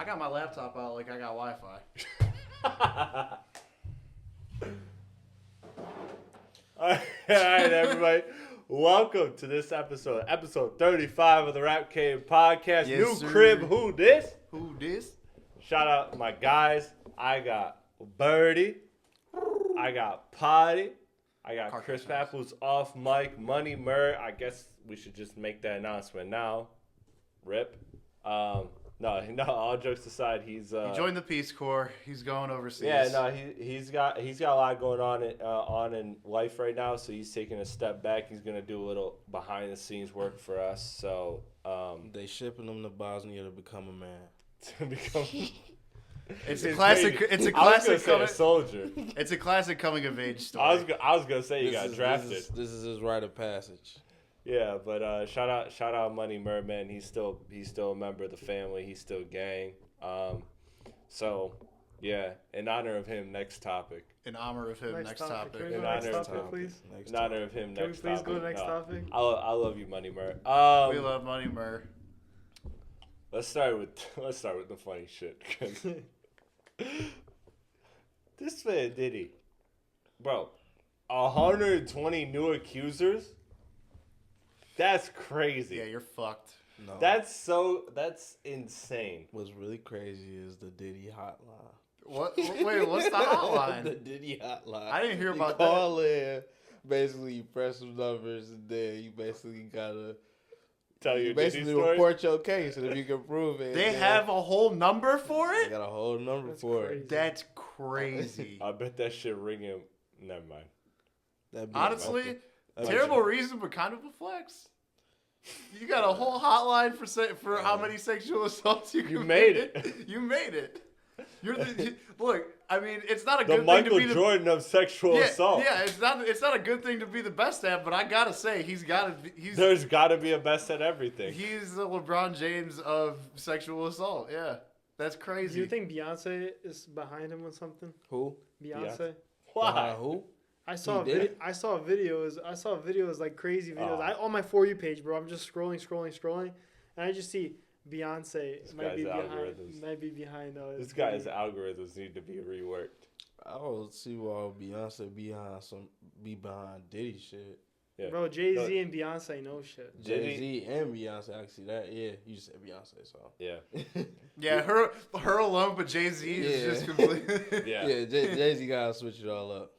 I got my laptop out like I got Wi-Fi. All right, everybody. Welcome to this episode 35 of the Rap Cave Podcast. Yes, New sir. crib, who this? Who this? Shout out to my guys. I got Birdie. I got Platte. I got Chris Papple's off mic. Money Murr. I guess we should just make that announcement now. Rip. No, all jokes aside, he joined the Peace Corps. He's going overseas. Yeah, no, he's got a lot going on in life right now, so he's taking a step back. He's gonna do a little behind the scenes work for us. So they shipping him to Bosnia to become a man. To become. It's a classic. It's a classic. A soldier. It's a classic coming of age story. I was gonna say you got drafted. This is his rite of passage. Yeah, but shout out Money Merman. He's still a member of the family. He's still gang. So yeah, in honor of him, next topic. In honor of him, next topic. In honor of him, please. In honor of him, next topic. Can we please go to the next topic? I love you, Money Mer. We love Money Mer. Let's start with the funny shit. This man Diddy, bro, 120 new accusers. That's crazy. Yeah, you're fucked. No. That's insane. What's really crazy is the Diddy hotline. What? Wait, what's the hotline? The Diddy hotline. I didn't hear about that. Call in. Basically, you press some numbers, and then you basically gotta tell your basically Diddy report your case, and if you can prove it, they have a whole number for it. They got a whole number for it. That's crazy. I bet that shit ringing. Never mind. Honestly, terrible reason, but kind of a flex. You got a whole hotline for how many sexual assaults you made it. You made it. Look. I mean, it's not a the good Michael thing to be Jordan of sexual assault. Yeah, it's not a good thing to be the best at, but I gotta say there's gotta be a best at everything. He's the LeBron James of sexual assault. Yeah, that's crazy. Do you think Beyonce is behind him with something? Who? Beyonce. Why? Who? I saw videos like crazy videos. On my For You page, bro. I'm just scrolling, and I just see Beyonce might be behind those. This guy's algorithms need to be reworked. I don't see why Beyonce be behind Diddy shit. Yeah. Bro, Jay-Z and Beyonce know shit. Jay-Z and Beyonce, I can see that. Yeah, you just said Beyonce, so. Yeah. Yeah, her alone, but Jay-Z is just completely. Yeah. Yeah, Jay-Z gotta switch it all up.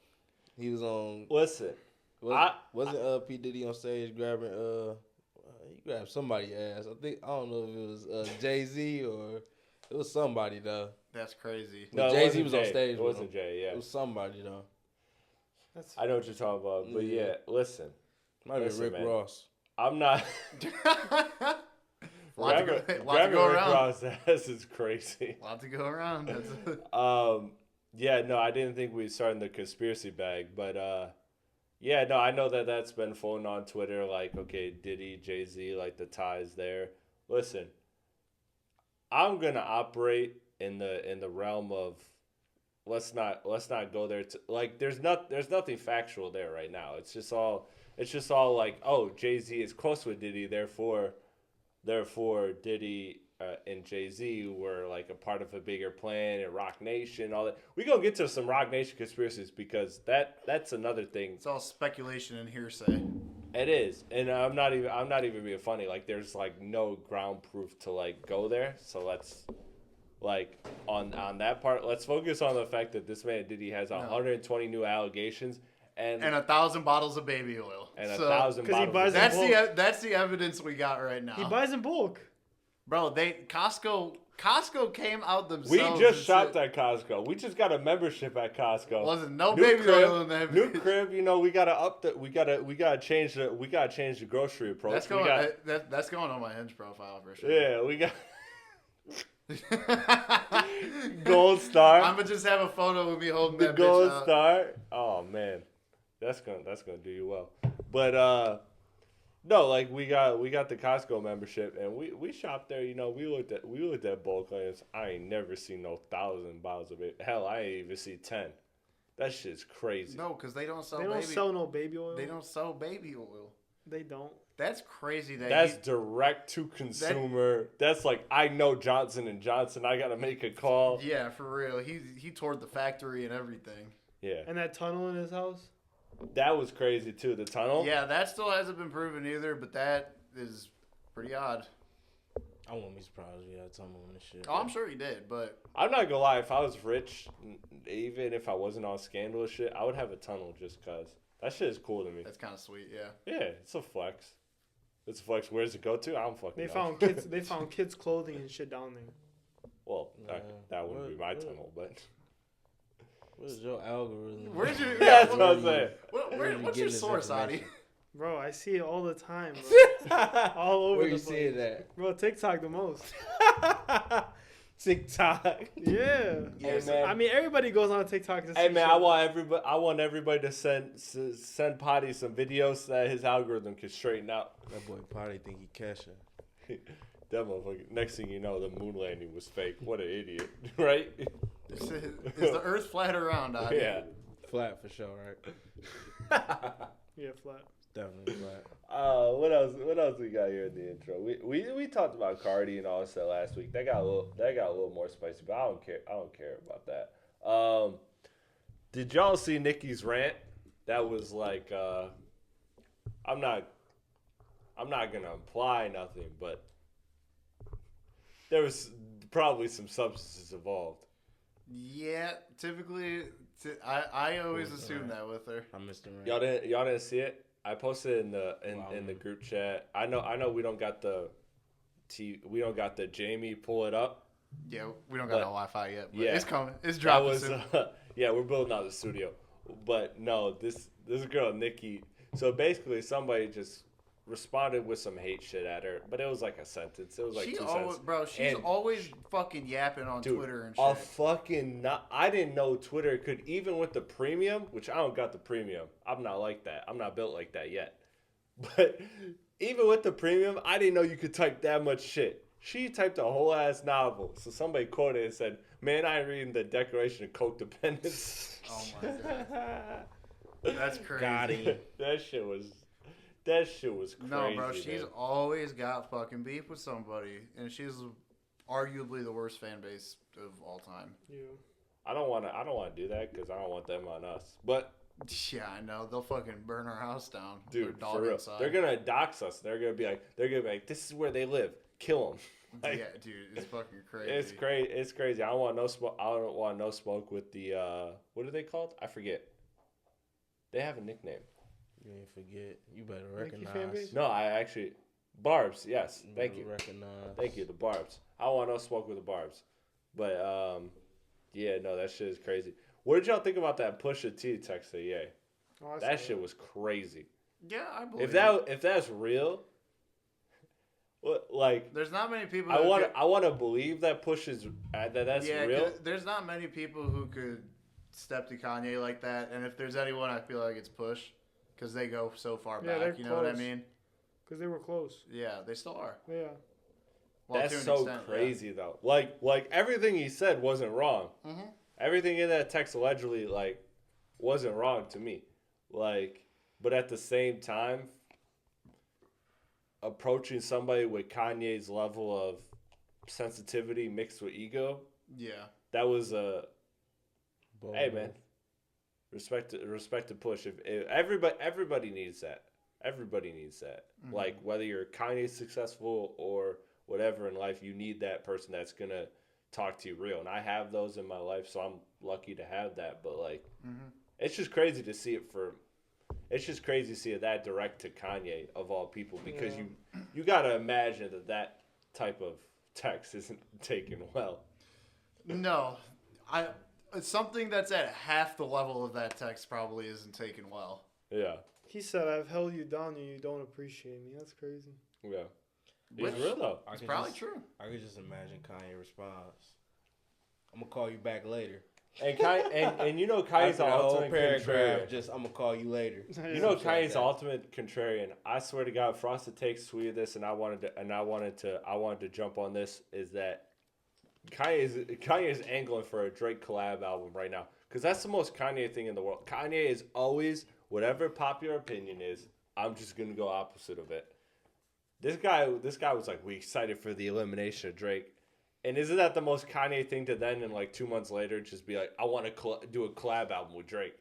He was on. Listen, wasn't P Diddy on stage grabbing he grabbed somebody's ass. I don't know if it was Jay-Z or it was somebody though. That's crazy. No, Jay-Z was on stage. It wasn't Jay. Yeah, it was somebody though. I know what you're talking about, but yeah, listen. Might be Rick Ross. I'm not. lot to go Rick around. Ross' ass is crazy. Lot to go around. Yeah, no, I didn't think we started the conspiracy bag, but yeah, no, I know that's been floating on Twitter, like, okay, Diddy, Jay-Z, like the ties there. Listen, I'm gonna operate in the realm of let's not go there to like there's nothing factual there right now. It's just all like, oh, Jay-Z is close with Diddy, therefore Diddy and Jay-Z were like a part of a bigger plan and Rock Nation, all that. We gonna get to some Rock Nation conspiracies because that's another thing. It's all speculation and hearsay. It is, and I'm not even being funny. Like, there's like no ground proof to like go there. So let's like on that part. Let's focus on the fact that this man Diddy has 120 new allegations and 1,000 bottles of baby oil and 1,000 bottles. That's the evidence we got right now. He buys in bulk. Bro, Costco came out themselves. We just shopped at Costco. We just got a membership at Costco. Wasn't no baby oil in that. New crib, we gotta change the grocery approach. That's going on my Hinge profile for sure. Yeah, we got Gold Star. I'm gonna just have a photo of me holding that Gold bitch Star. Oh man, that's gonna do you well. But no, like we got the Costco membership, and we shopped there. We looked at bulk items. I ain't never seen no 1,000 bottles of it. Hell, I ain't even see 10. That shit's crazy. No, because they don't sell. They don't sell no baby oil. They don't sell baby oil. They don't. That's crazy. That's direct to consumer. That's like, I know Johnson & Johnson. I got to make a call. Yeah, for real. He toured the factory and everything. Yeah. And that tunnel in his house? That was crazy, too. The tunnel? Yeah, that still hasn't been proven either, but that is pretty odd. I wouldn't be surprised if he had tunnel in this shit. Oh, I'm sure he did, but... I'm not going to lie. If I was rich, even if I wasn't on scandalous shit, I would have a tunnel just because. That shit is cool to me. That's kind of sweet, yeah. Yeah, it's a flex. It's a flex. Where's it go to? I don't fucking know. They found kids' clothing and shit down there. Well, that wouldn't be my tunnel, but... Where's your algorithm? Where's your... That's what I'm saying. What's your source, Adi? Bro, I see it all the time, bro. All over Where the you place. see it at? Bro, TikTok the most. TikTok. Yeah. Hey, man. I mean, everybody goes on TikTok to see Hey man, shit. I want everybody to send Potty some videos that his algorithm can straighten out. That boy Potty think he cashing. That motherfucker. Next thing you know, the moon landing was fake. What an idiot, right? Is the Earth flat or round, Adi? Yeah. Flat for sure, right? Yeah, flat. Definitely flat. What else we got here in the intro? We talked about Cardi and all this stuff last week. That got a little more spicy, but I don't care about that. Did y'all see Nicki's rant? That was like I'm not gonna imply nothing, but there was probably some substances involved. Yeah, typically, I always assume that with her. I missed the rant. Y'all didn't see it? I posted in the group chat. I know we don't got the Jamie pull it up. Yeah, we don't got no Wi-Fi yet, but yeah, it's coming. It's dropping soon. Yeah, we're building out the studio. But no, this girl Nikki. So basically, somebody just responded with some hate shit at her, but it was like a sentence. It was like 2 sentences. Bro, she's always fucking yapping on Twitter and shit. I didn't know Twitter could, even with the premium, which I don't got the premium. I'm not like that. I'm not built like that yet. But even with the premium, I didn't know you could type that much shit. She typed a whole ass novel. So somebody quoted it and said, "Man, I ain't reading the Declaration of Codependence." Oh my god. That's crazy. Got him. That shit was crazy. No, bro, she's man. always got fucking beef with somebody, and she's arguably the worst fan base of all time. Yeah. I don't want to do that because I don't want them on us. But Yeah, I know. They'll fucking burn our house down. dude, dog for real, inside. they're gonna dox us. They're gonna be like, this is where they live. Kill them. Like, yeah, dude, it's fucking crazy. it's crazy. It's crazy. I don't want no smoke. I don't want no smoke with the what are they called? I forget. They have a nickname. You ain't forget. You better Nikki fan recognize. base? No, I actually Barbs. Yes, thank you. Recognize. Thank you. The Barbs. I don't want no smoke with the Barbs. But yeah, no, that shit is crazy. What did y'all think about that Pusha T text to Ye? Oh, That shit was crazy. Yeah, I believe If that's real, what like there's not many people. I want to believe that Push is that's real. 'Cause there's not many people who could step to Kanye like that, and if there's anyone, I feel like it's Push, because they go so far Yeah, they're back. You know what I close. mean? Because they were close. Yeah, they still are. Yeah. Well, That's to an so extent, yeah. crazy though. Like everything he said wasn't wrong. Mhm. Everything in that text allegedly wasn't wrong to me. But at the same time, approaching somebody with Kanye's level of sensitivity mixed with ego, Yeah. that was a Bold. hey man, respect to Push. If everybody needs that. Everybody needs that. Mhm. Like whether you're Kanye successful or whatever in life, you need that person that's gonna talk to you real. And I have those in my life, so I'm lucky to have that. But Mhm. it's just crazy to see it that direct to Kanye of all people, because Yeah. you gotta imagine that type of text isn't taken well. No, it's something that's at half the level of that text probably isn't taken well. Yeah, He said, "I've held you down and you don't appreciate me." That's crazy. yeah. Which- It's real though. It's probably true. I could just imagine Kanye responds. I'm gonna call you back later. And and you know Kanye's After the the whole ultimate paragraph, contrarian. just I'm gonna call you later. You know Something like Kanye's that. ultimate contrarian. I swear to God, Frosted Takes tweeted this, and I wanted to jump on this. Is that Kanye is angling for a Drake collab album right now, because that's the most Kanye thing in the world. Kanye is always, whatever popular opinion is, I'm just gonna go opposite of it. This guy was like, we excited for the elimination of Drake. And isn't that the most Kanye thing to then, and like 2 months later, just be like, I want to do a collab album with Drake?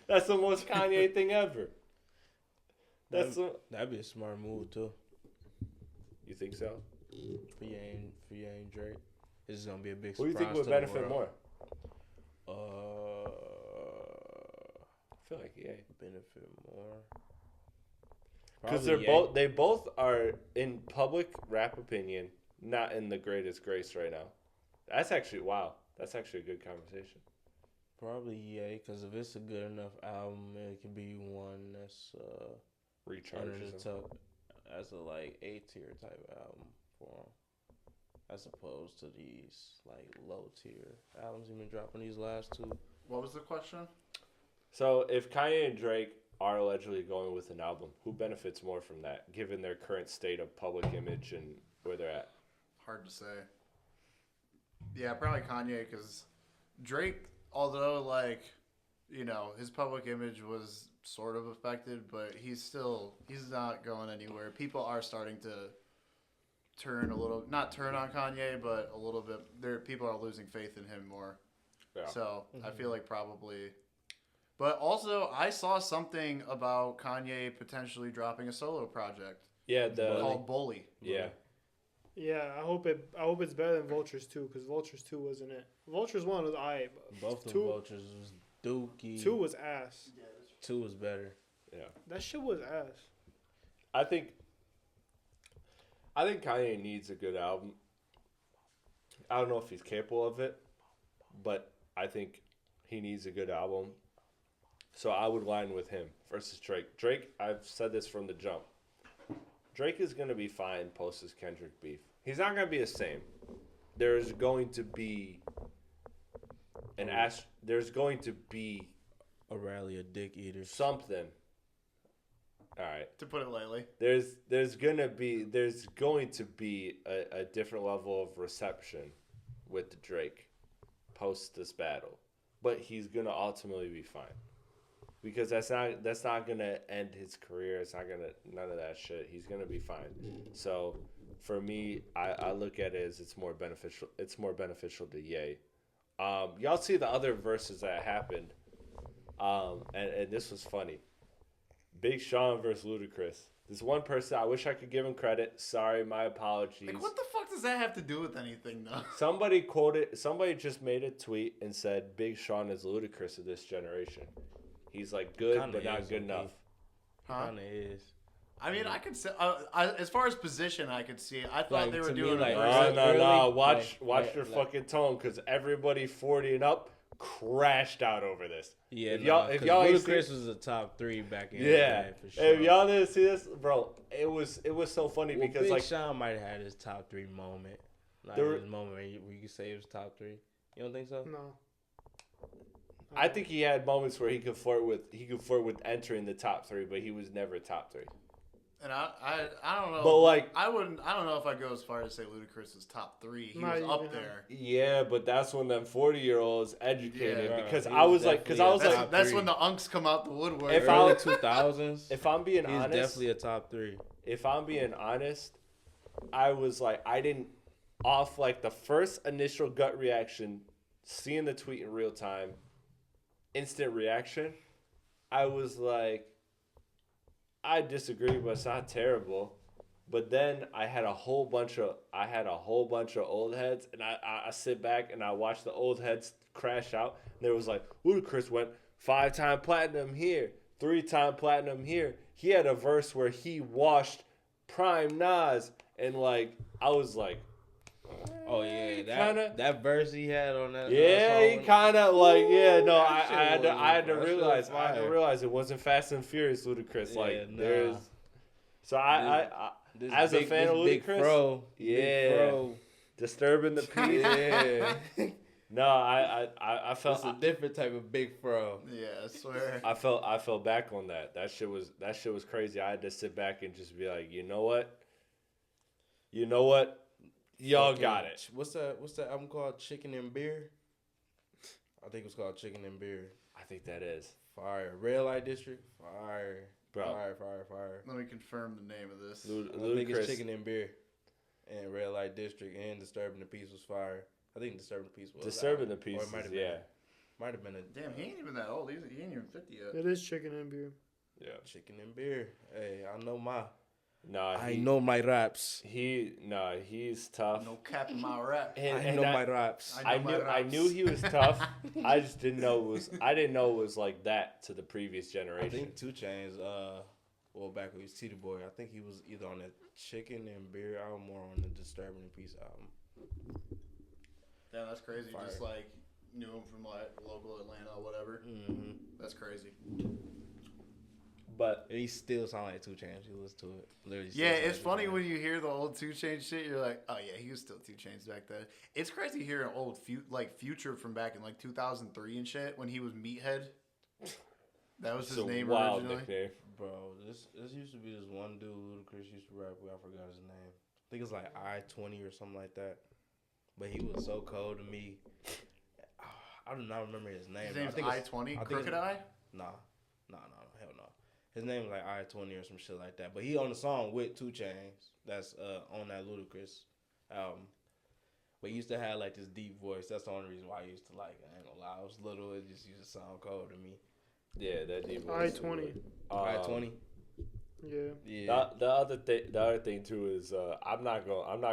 That's the most Kanye thing ever. That'd be a smart move too. You think so? For you ain't Drake. This is gonna be a big Who do surprise. you think would benefit more? I feel like benefit more. Because they both are in public rap opinion not in the greatest grace right now. That's actually That's actually a good conversation. Probably because if it's a good enough album, it could be one that's recharges as a like A tier type album for him, as opposed to these like low tier albums he's been dropping these last two. What was the question? So if Kanye and Drake are allegedly going with an album, who benefits more from that, given their current state of public image and where they're at? Hard to say. Yeah, probably Kanye, because Drake, although, like, you know, his public image was sort of affected, but he's not going anywhere. People are starting to not turn on Kanye, but a little bit. People are losing faith in him more. Yeah. So I feel like probably. But also, I saw something about Kanye potentially dropping a solo project. Yeah, called Bully. Yeah. Yeah, I hope it's better than Vultures 2, because Vultures 2 wasn't it. Vultures 1 was alright. Both of Vultures was dookie. 2 was ass. 2 was better. Yeah. That shit was ass. I think Kanye needs a good album. I don't know if he's capable of it, but I think he needs a good album. So I would line with him versus Drake. Drake, I've said this from the jump. Drake is going to be fine post his Kendrick beef. He's not going to be the same. There's going to be there's going to be a rally of dick eaters. Something. All right. To put it lightly. There's going to be a different level of reception with Drake post this battle. But he's going to ultimately be fine. Because that's not gonna end his career. It's not gonna none of that shit. He's gonna be fine. So for me, I look at it as it's more beneficial. It's more beneficial to Ye. Y'all see the other verses that happened, and this was funny. Big Sean versus Ludacris. This one person, I wish I could give him credit. Sorry, my apologies. Like, what the fuck does that have to do with anything, though? Somebody just made a tweet and said Big Sean is Ludacris of this generation. He's like good, but not good enough. Kind of is. I mean, I could say, as far as position, I could see. I thought they were doing like, no. Watch your fucking tone, because everybody 40 and up crashed out over this. Yeah, if y'all Ludacris was a top 3 back in the day, for sure. If y'all didn't see this, bro, it was so funny because Big like Sean might have had his top 3 moment, like his moment where you could say it was top 3. You don't think so? No. I think he had moments where he could flirt with entering the top 3, but he was never top 3. And I don't know. But like I don't know if I go as far as say Ludacris is top 3. He was up there. Yeah, but that's when them 40-year-olds educated because that's when the unks come out the woodwork. If early 2000s. If I'm being honest, he's definitely a top 3. If I'm being honest, I was like off like the first initial gut reaction, seeing the tweet in real time. Instant reaction, I was like, I disagree, but it's not terrible. But then I had a whole bunch of old heads, and I sit back and I watch the old heads crash out. And there was like, Ludacris went 5-time platinum here, 3-time platinum here. He had a verse where he washed Prime Nas, and like I was like. Oh yeah, that verse he had on that. Yeah, he kind of like I had to realize it wasn't Fast and Furious Ludacris. Yeah, like there's, so I as a fan of Ludacris, disturbing the peace. Yeah. No, I felt it's a different type of big fro. Yeah, I swear. I fell back on that. That shit was crazy. I had to sit back and just be like, you know what? Y'all got it. What's that album called? Chicken and Beer? I think it was called Chicken and Beer. I think that is. Fire. Red Light District? Fire. Bro. Fire. Let me confirm the name of this. I think it's Chicken and Beer and Red Light District and Disturbing the Peace was fire. I think Disturbing the Peace was. Disturbing the Peace, yeah. Might have been a. Damn, he ain't even that old. He ain't even 50 yet. It is Chicken and Beer. Yeah. Chicken and Beer. Hey, I know my. Nah, I know my raps. He's tough. No cap in my rap. I know my raps. I knew he was tough. I just didn't know it was like that to the previous generation. I think 2 Chainz, back when he was Tita Boy, I think he was either on the Chicken and Beer album or on the Disturbing the Peace album. Damn, that's crazy. Fire. Just like knew him from like local Atlanta or whatever. Mm-hmm. That's crazy. But he still sound like 2 Chainz. You listen to it. Literally yeah, it's funny when you hear the old 2 Chainz shit. You're like, oh yeah, he was still 2 Chainz back then. It's crazy hearing old Future from back in like 2003 and shit when he was Meathead. That was his name wild originally. Nickname. Bro, this used to be this one dude, Ludacris used to rap with. I forgot his name. I think it's like I-20 or something like that. But he was so cold to me. I do not remember his name. His name's I-20? Crooked Eye? Nah, hell no. His name is like I-20 or some shit like that. But he on the song with 2 Chainz. That's on that Ludacris album. But he used to have like this deep voice. That's the only reason why I used to like it. I ain't gonna lie. I was little. It just used to sound cold to me. Yeah, that deep voice. I-20. I-20. Yeah. The other thing too is I'm not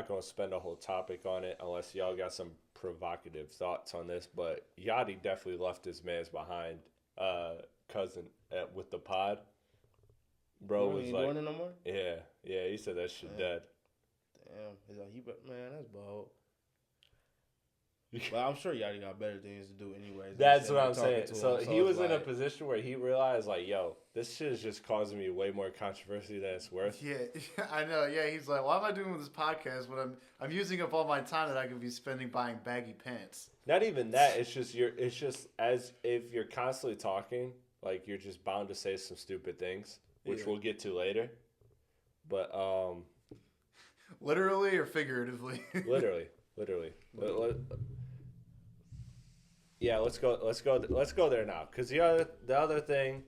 gonna spend a whole topic on it unless y'all got some provocative thoughts on this. But Yachty definitely left his man's behind. Cousin with the pod. Bro was like, doing it no more? Yeah, he said that shit dead. Damn, he's like, man, that's bold. But I'm sure Yachty got better things to do anyways. That's what I'm saying. So he was in a position where he realized, like, yo, this shit is just causing me way more controversy than it's worth. Yeah, I know. Yeah, he's like, why am I doing this podcast when I'm using up all my time that I could be spending buying baggy pants? Not even that. It's just as if you're constantly talking, like you're just bound to say some stupid things, which we'll get to later. But literally or figuratively? Literally. Yeah, let's go there now, because the other thing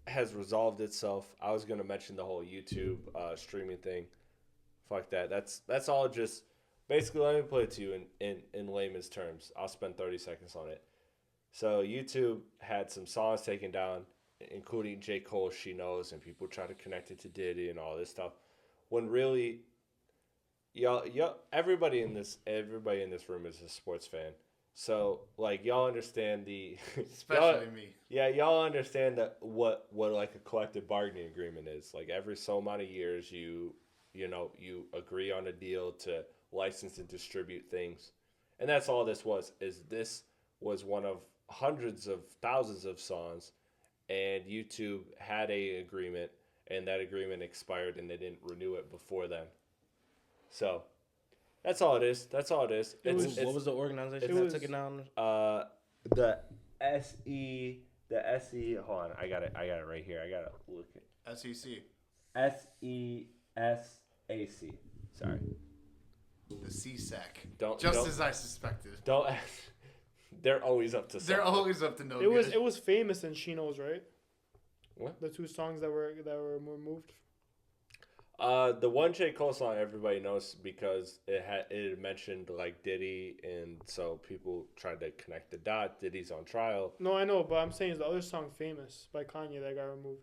has resolved itself. I was gonna mention the whole YouTube streaming thing. Fuck that. That's all just basically. Let me play it to you in layman's terms. I'll spend 30 seconds on it. So YouTube had some songs taken down, including J. Cole, She Knows, and people try to connect it to Diddy and all this stuff. When really, everybody in this room is a sports fan. So, like, y'all understand especially me. Yeah, y'all understand that what like a collective bargaining agreement is. Like, every so amount of years, you agree on a deal to license and distribute things, and that's all this was. This was one of hundreds of thousands of songs, and YouTube had a agreement, and that agreement expired, and they didn't renew it before then. So. That's all it is. What was the organization that took it down? The SE. Hold on, I got it right here. I gotta look at SEC. SESAC. Sorry. The CSAC. Don't as I suspected. Don't. They're always up to something. They're always up to no good. It was famous in She Knows, right? What? The 2 songs that were removed. The one J. Cole song everybody knows because it mentioned like Diddy, and so people tried to connect the dot. Diddy's on trial. No, I know, but I'm saying is the other song "Famous" by Kanye that got removed.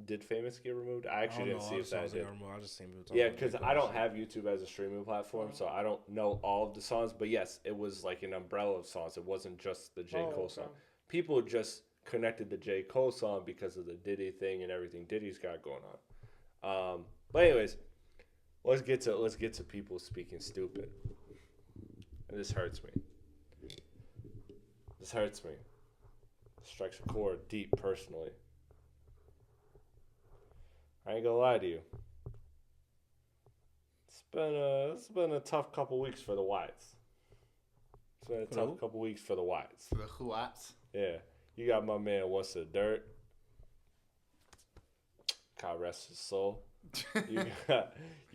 Did Famous get removed? I actually didn't see if that did. I just seen people talking. Yeah, because I don't have YouTube as a streaming platform, so I don't know all of the songs. But yes, it was like an umbrella of songs. It wasn't just the J. Cole song. People just connected the J. Cole song because of the Diddy thing and everything Diddy's got going on. But anyways, let's get to people speaking stupid. And this hurts me. It strikes a chord deep personally. I ain't gonna lie to you. It's been a tough couple weeks for the Whites. For the Whites. Yeah. You got my man What's the Dirt. God rest his soul. You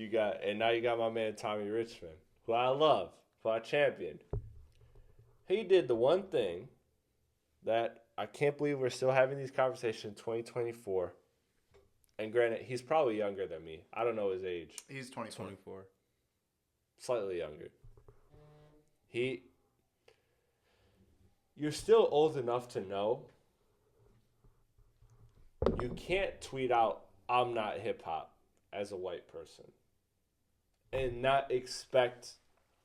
got, and now you got my man Tommy Richman, who I love, who I championed. He did the one thing that I can't believe we're still having these conversations in 2024. And granted, he's probably younger than me. I don't know his age. He's 24. Slightly younger. You're still old enough to know you can't tweet out, I'm not hip-hop, as a white person. And not expect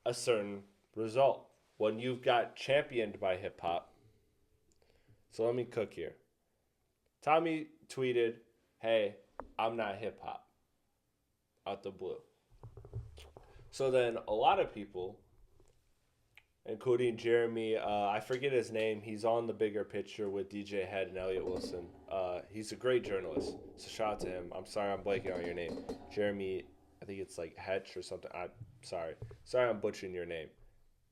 a certain result when you've got championed by hip-hop. So let me cook here. Tommy tweeted, hey, I'm not hip-hop. Out the blue. So then a lot of people, including Jeremy, I forget his name. He's on The Bigger Picture with DJ Head and Elliot Wilson. He's a great journalist. So shout out to him. I'm sorry I'm blanking on your name. Jeremy, I think it's like Hetch or something. I'm sorry. Sorry I'm butchering your name.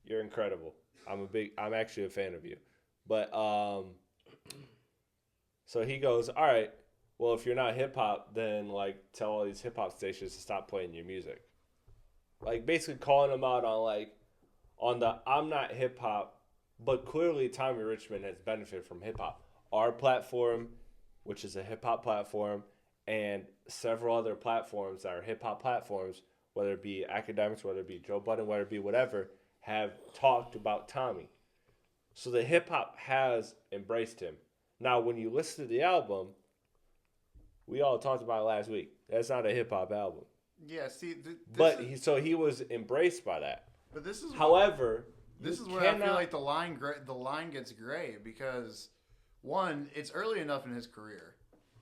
You're incredible. I'm actually a fan of you. But so he goes, all right, well, if you're not hip hop, then like tell all these hip hop stations to stop playing your music. Like basically calling them out on the I'm not hip hop, but clearly Tommy Richman has benefited from hip hop. Our platform, which is a hip hop platform, and several other platforms that are hip hop platforms, whether it be academics, whether it be Joe Budden, whether it be whatever, have talked about Tommy. So the hip hop has embraced him. Now, when you listen to the album, we all talked about it last week. That's not a hip hop album. Yeah, see, he was embraced by that. But this is, however, this is where I feel like the line gets gray because, one, it's early enough in his career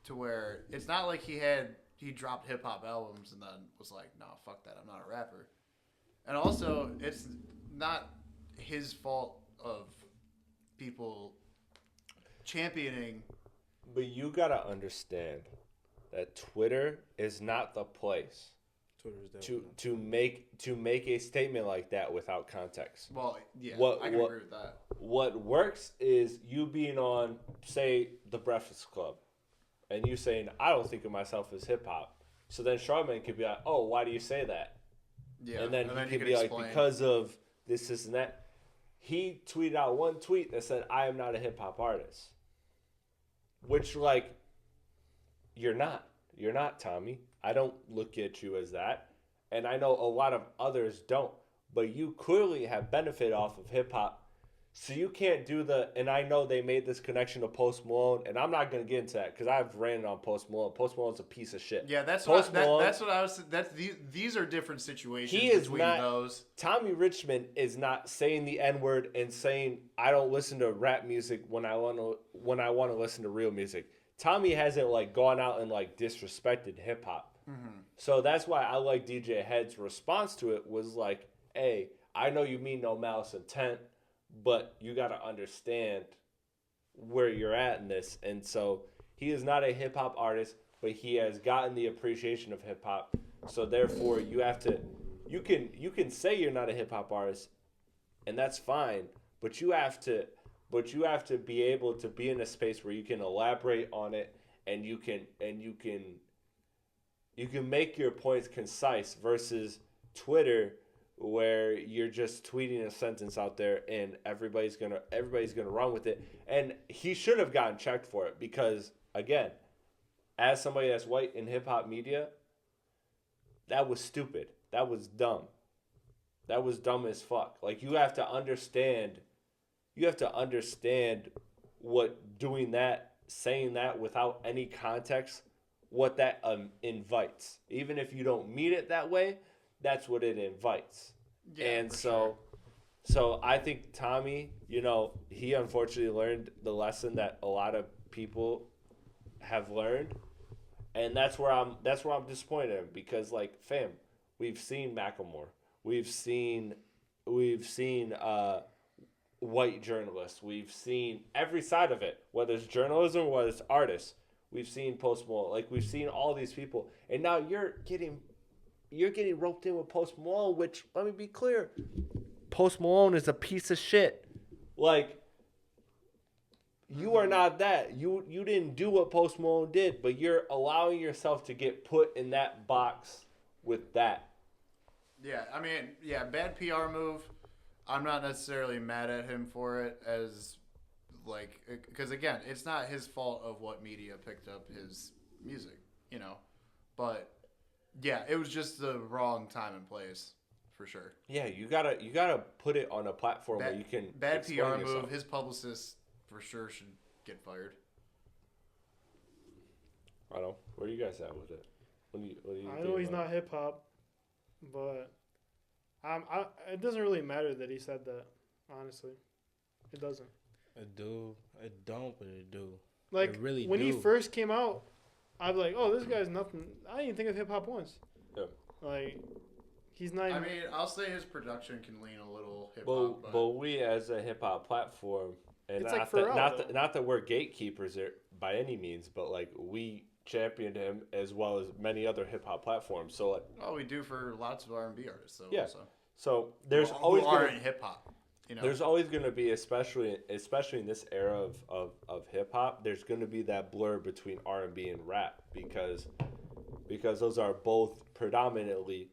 to where it's not like he dropped hip hop albums and then was like, nah, fuck that, I'm not a rapper. And also, it's not his fault of people championing. But you gotta understand that Twitter is not the place to make a statement like that without context. Well, yeah, I can agree with that. What works is you being on, say, The Breakfast Club, and you saying, I don't think of myself as hip hop. So then Charlamagne could be like, oh, why do you say that? Yeah, and then he could be like, because of this and that. He tweeted out one tweet that said, I am not a hip hop artist. Which, like, you're not. You're not, Tommy. I don't look at you as that. And I know a lot of others don't. But you clearly have benefited off of hip hop. So you can't do and I know they made this connection to Post Malone, and I'm not going to get into that because I've ranted on Post Malone. Post Malone's a piece of shit. Yeah, that's what I was. These are different situations between those. Tommy Richman is not saying the N-word and saying I don't listen to rap music when I want to listen to real music. Tommy hasn't like gone out and like disrespected hip hop. Mm-hmm. So that's why I like DJ Head's response to it was like, hey, I know you mean no malice intent, but you got to understand where you're at in this. And so he is not a hip hop artist, but he has gotten the appreciation of hip hop. So therefore you can say you're not a hip hop artist, and that's fine, but you have to be able to be in a space where you can elaborate on it and you can make your points concise versus Twitter where you're just tweeting a sentence out there and everybody's gonna run with it. And he should have gotten checked for it because, again, as somebody that's white in hip hop media, that was stupid. That was dumb. That was dumb as fuck. Like you have to understand what doing that, saying that without any context, what that invites. Even if you don't mean it that way, that's what it invites. Yeah, and so I think Tommy, he unfortunately learned the lesson that a lot of people have learned. And that's where I'm disappointed in him because like, fam, we've seen Macklemore. We've seen white journalists. We've seen every side of it, whether it's journalism or whether it's artists. We've seen Post Malone. Like we've seen all these people. And now you're getting roped in with Post Malone, which, let me be clear, Post Malone is a piece of shit. Like, you are not that. You didn't do what Post Malone did, but you're allowing yourself to get put in that box with that. Yeah, I mean, bad PR move. I'm not necessarily mad at him for it as, like, because again, it's not his fault of what media picked up his music, you know, but yeah, it was just the wrong time and place for sure. Yeah, you gotta put it on a platform where you can bad PR yourself. move. His publicist for sure should get fired. I don't know. Where do you guys at with it? What do you I know he's not hip hop, but it doesn't really matter that he said that. Honestly, it doesn't. It do. It don't, but it do. Like, it really when do. he first came out, I'd be like, oh, this guy's nothing. I didn't even think of hip hop once. Yeah. Like, he's not even. I mean, I'll say his production can lean a little hip hop. But we as a hip hop platform, and It's not like that, not that we're gatekeepers by any means, but like we championed him as well as many other hip hop platforms. So like, well, we do for lots of R&B artists. So yeah. Also. So there's who always aren't hip hop. You know? There's always going to be, especially in this era of hip hop, there's going to be that blur between R&B and rap because those are both predominantly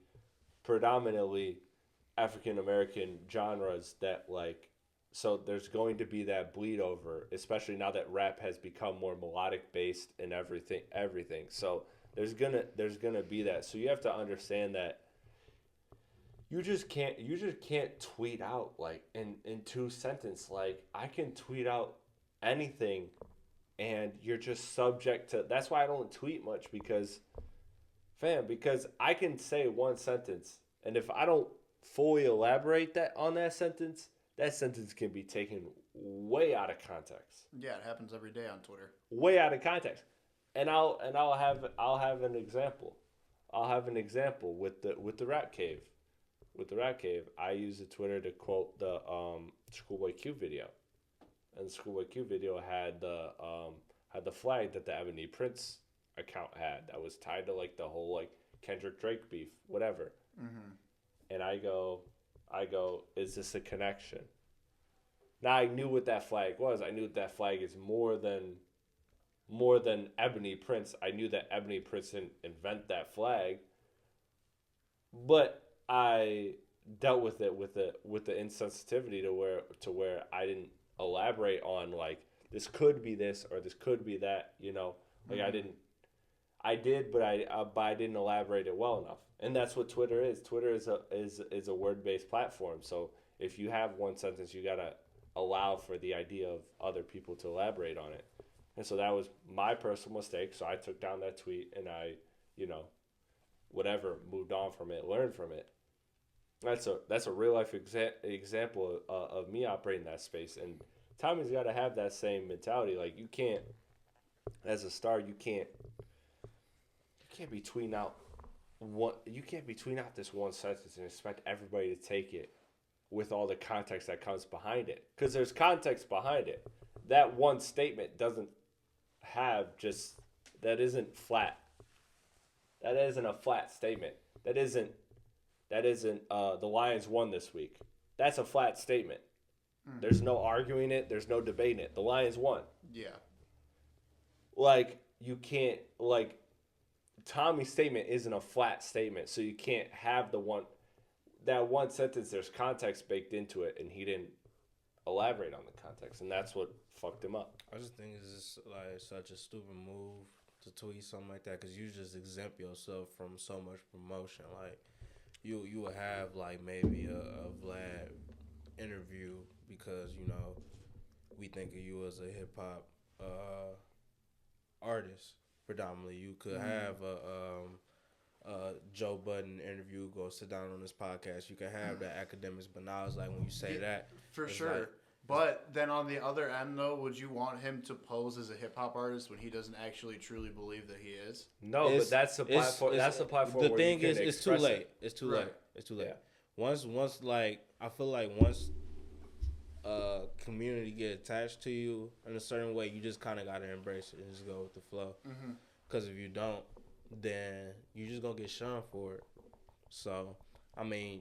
African American genres that like. So there's going to be that bleed over, especially now that rap has become more melodic based and everything. So there's gonna be that. So you have to understand that. You just can't tweet out like in 2 sentences. Like I can tweet out anything and you're just subject to. That's why I don't tweet much because I can say 1 sentence and if I don't fully elaborate on that sentence can be taken way out of context. Yeah, it happens every day on Twitter. Way out of context. And I'll have an example. I'll have an example with the Rap Cave. With the Rat Cave, I use the Twitter to quote the Schoolboy Q video, and the Schoolboy Q video had the flag that the Ebony Prince account had that was tied to like the whole like Kendrick Drake beef, whatever. Mm-hmm. And I go, is this a connection? Now I knew what that flag was. I knew that flag is more than Ebony Prince. I knew that Ebony Prince didn't invent that flag, but I dealt with it with the insensitivity to where I didn't elaborate on like this could be this or this could be that, you know, like mm-hmm. I did, but I didn't elaborate it well enough, and that's what Twitter is. Twitter is a word-based platform, so if you have 1 sentence, you gotta allow for the idea of other people to elaborate on it, and so that was my personal mistake. So I took down that tweet and I, you know, whatever, moved on from it, learned from it. That's a real life example of me operating that space, and Tommy's got to have that same mentality. Like you can't, as a star, you can't be tweeting out this 1 sentence and expect everybody to take it with all the context that comes behind it, because there's context behind it. That 1 statement doesn't have that isn't flat. That isn't a flat statement. That isn't the Lions won this week. That's a flat statement. Mm-hmm. There's no arguing it. There's no debating it. The Lions won. Yeah. Like, you can't, like, Tommy's statement isn't a flat statement, so you can't have that 1 sentence, there's context baked into it, and he didn't elaborate on the context, and that's what fucked him up. I just think it's just, like, such a stupid move to tweet something like that, because you just exempt yourself from so much promotion. Like, you would have like maybe a Vlad interview because, you know, we think of you as a hip hop artist predominantly. You could have a Joe Budden interview, go sit down on this podcast. You can have that academics, but now it's like when you say that, for sure. Like, but then on the other end, though, would you want him to pose as a hip hop artist when he doesn't actually truly believe that he is? No, but that's the platform. That's the platform. The thing is, it's too late. It's too late. It's too late. Yeah. Once, like I feel like once community get attached to you in a certain way, you just kind of gotta embrace it and just go with the flow. Because if you don't, then you just gonna get shunned for it. So, I mean.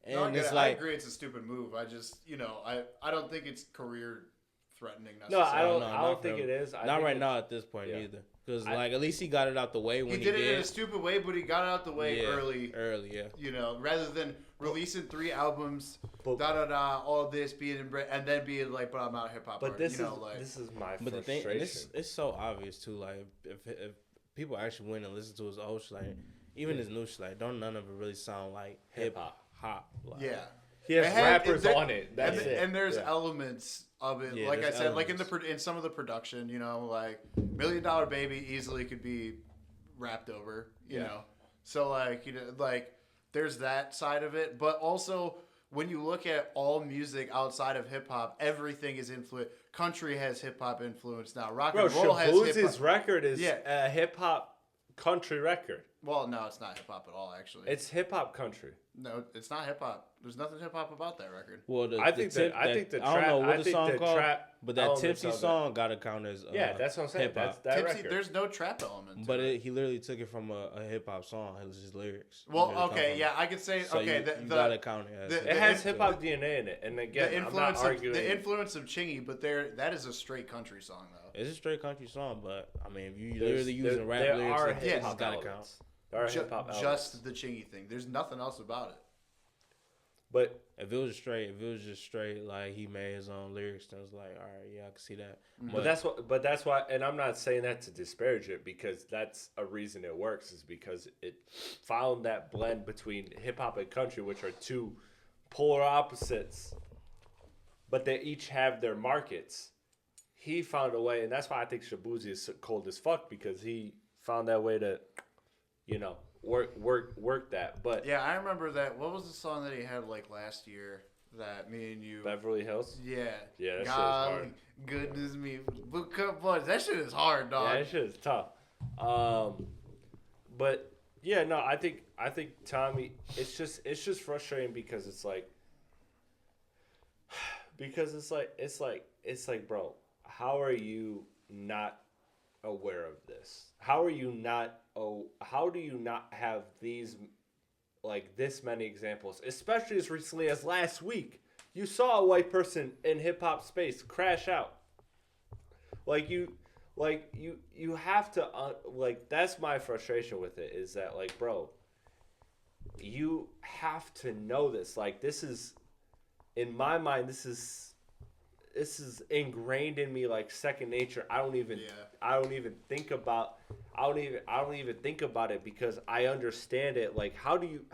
And no, it's I agree it's a stupid move. I just, you know, I don't think it's career threatening No, necessarily. I don't think it is. Not right now at this point either. Because, like, at least he got it out the way when he did. He did it in a stupid way, but he got it out the way early. Early, yeah. You know, rather than releasing 3 albums, But- all this being and then being like, but I'm not a hip hop. But artist, this is my But the frustration. thing, it's so obvious too. Like if people actually went and listen to his old shit, like even his new shit, like don't none of it really sound like hip hop. Like, yeah. He has It had- rappers there- on it. That's and, it. and there's Yeah. elements of it, Yeah, like I there's said, like elements. in some of the production, like $1 Million Baby easily could be rapped over, you Yeah. know. So like like there's that side of it, but also when you look at all music outside of hip hop, everything is influenced. Country has hip hop influence now. Rock and roll has hip Shaboozie's hop. record is a hip hop country record. Well, no, it's not hip hop at all. Actually, It's hip hop country. no, it's not hip hop. There's nothing hip hop about that record. Well, I think the I don't trap. know what I the think song the called, trap but that elements Tipsy of it. song gotta count as Yeah, that's what I'm saying. hip-hop. That's that Tipsy, record. there's no trap element. But to it. he literally took it from a hip hop song. It was just lyrics. Well, It really come okay, from- yeah, I could say So okay. you the gotta count it. As the- It has the- hip hop DNA in it, and again, the I'm not influence of arguing. the influence of Chingy, but that is a straight country song though. It's a straight country song, but I mean, if you There's- literally using rap there lyrics, are it hip just hop gotta count. elements. There are hip hop elements. Just the Chingy thing. There's nothing else about it. But If it was just straight, like he made his own lyrics, then it's like, all right, yeah, I can see that. But that's why, and I'm not saying that to disparage it, because that's a reason it works, is because it found that blend between hip hop and country, which are two polar opposites, but they each have their markets. He found a way, and that's why I think Shaboozey is so cold as fuck, because he found that way to, work that. But Yeah, I remember that. What was the song that he had like last year that me and you? Beverly Hills, Yeah. Yeah, that shit is Golly, hard. goodness me, Boot Cut Boys. That shit is hard, dog. yeah, that shit is tough. But yeah, no, I think Tommy, it's just frustrating because it's like, bro, how are you not aware of this? How do you not have these, like, this many examples, especially as recently as last week? You saw a white person in hip hop space crash out. You have to, that's my frustration with it, is that, like, bro, you have to know this. Like, this is, in my mind, this is ingrained in me like second nature. I don't even think about it because I understand it. Like, how do you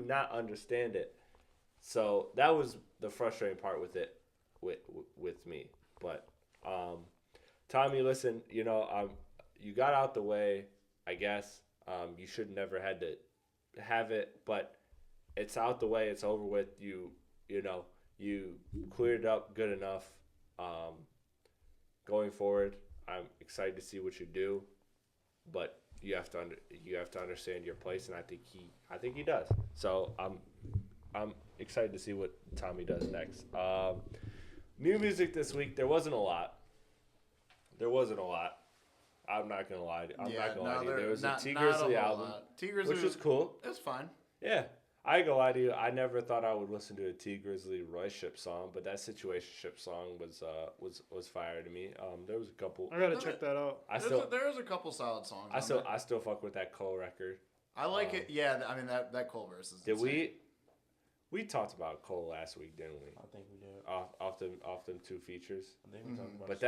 not understand it? So that was the frustrating part with it, with me. But Tommy, listen, you got out the way, I guess. You should never had to have it, but it's out the way. It's over with. You cleared it up good enough. Going forward, I'm excited to see what you do, but you have to understand your place, and I think he does. So I'm excited to see what Tommy does next. New music this week, there wasn't a lot. I'm not gonna lie. I'm not gonna lie to you. There was a T Grizzly album, which was cool. It was fine. Yeah. I ain't gonna lie to you. I never thought I would listen to a T Grizzly relationship song, but that situationship song was fire to me. There was a couple. I gotta check that out. There was a couple solid songs. I still fuck with that Cole record. I like it. Yeah, I mean that Cole verse is. Did insane. we talked about Cole last week, didn't we? I think we did. Off them two features. I think we talked about But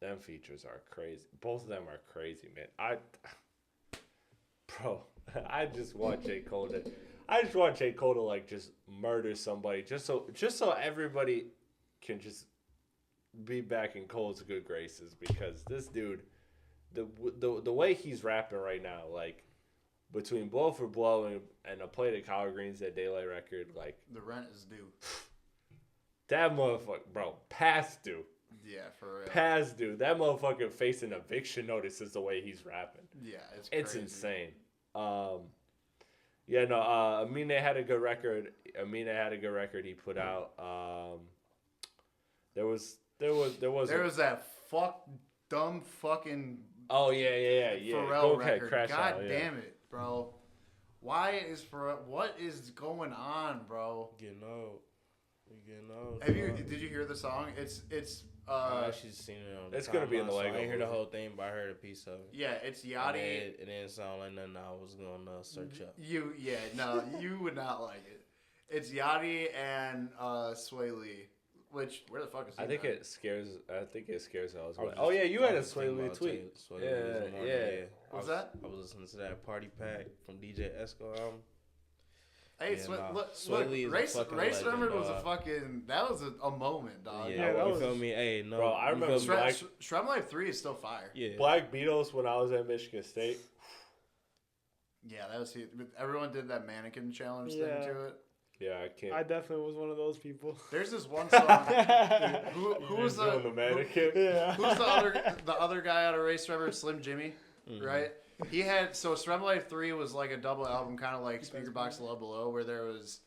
them features are crazy. Both of them are crazy, man. I just want J. Cole to like just murder somebody just so everybody can just be back in Cole's good graces, because this dude, the way he's rapping right now, like between Blow for Blow and a Plate of Collard Greens, that Daylight record, like The rent is due. that motherfucker, bro, past due. Yeah, for real. Past due. That motherfucker facing eviction notices the way he's rapping. Yeah, It's crazy. insane. Amine had a good record. He put out. There was that dumb fucking Oh yeah. Pharrell Go ahead, record. crash God out. damn it, bro. What is going on, bro? Getting old. We getting old. Did you hear the song? It's I actually seen it on. It's gonna be in the Lego. I didn't hear the movie. whole thing, but I heard a piece of it. Yeah, it's And Yachty. it didn't sound like nothing I was gonna search up. You would not like it. It's Yachty and Sway Lee. Which where the fuck is he? I think now? it scares. I think it scares us. I was Oh just- yeah, you I had a was Sway thinking Lee about tweet. Sway Lee this morning, Yeah. What's that? I was listening to that Party Pack from DJ Esco album. Hey, Yeah, look, Sway Lee is a Race fucking Race legend, Remembered was a dog. fucking that was a moment, dog. Yeah, that you was- feel me? Hey, no, Bro, I you remember feel me? Shred Life 3 is still fire. Yeah, Black Beatles when I was at Michigan State. Yeah, that was everyone did that mannequin challenge Yeah. thing to it. Yeah, I can't. I definitely was one of those people. There's this one song. who was You're doing the mannequin? Yeah. Who's the other guy out of Race Remembered? Slim Jimmy, right? He had Shred Life 3 was like a double album, kind of like Speakerboxxx Love Below, where there was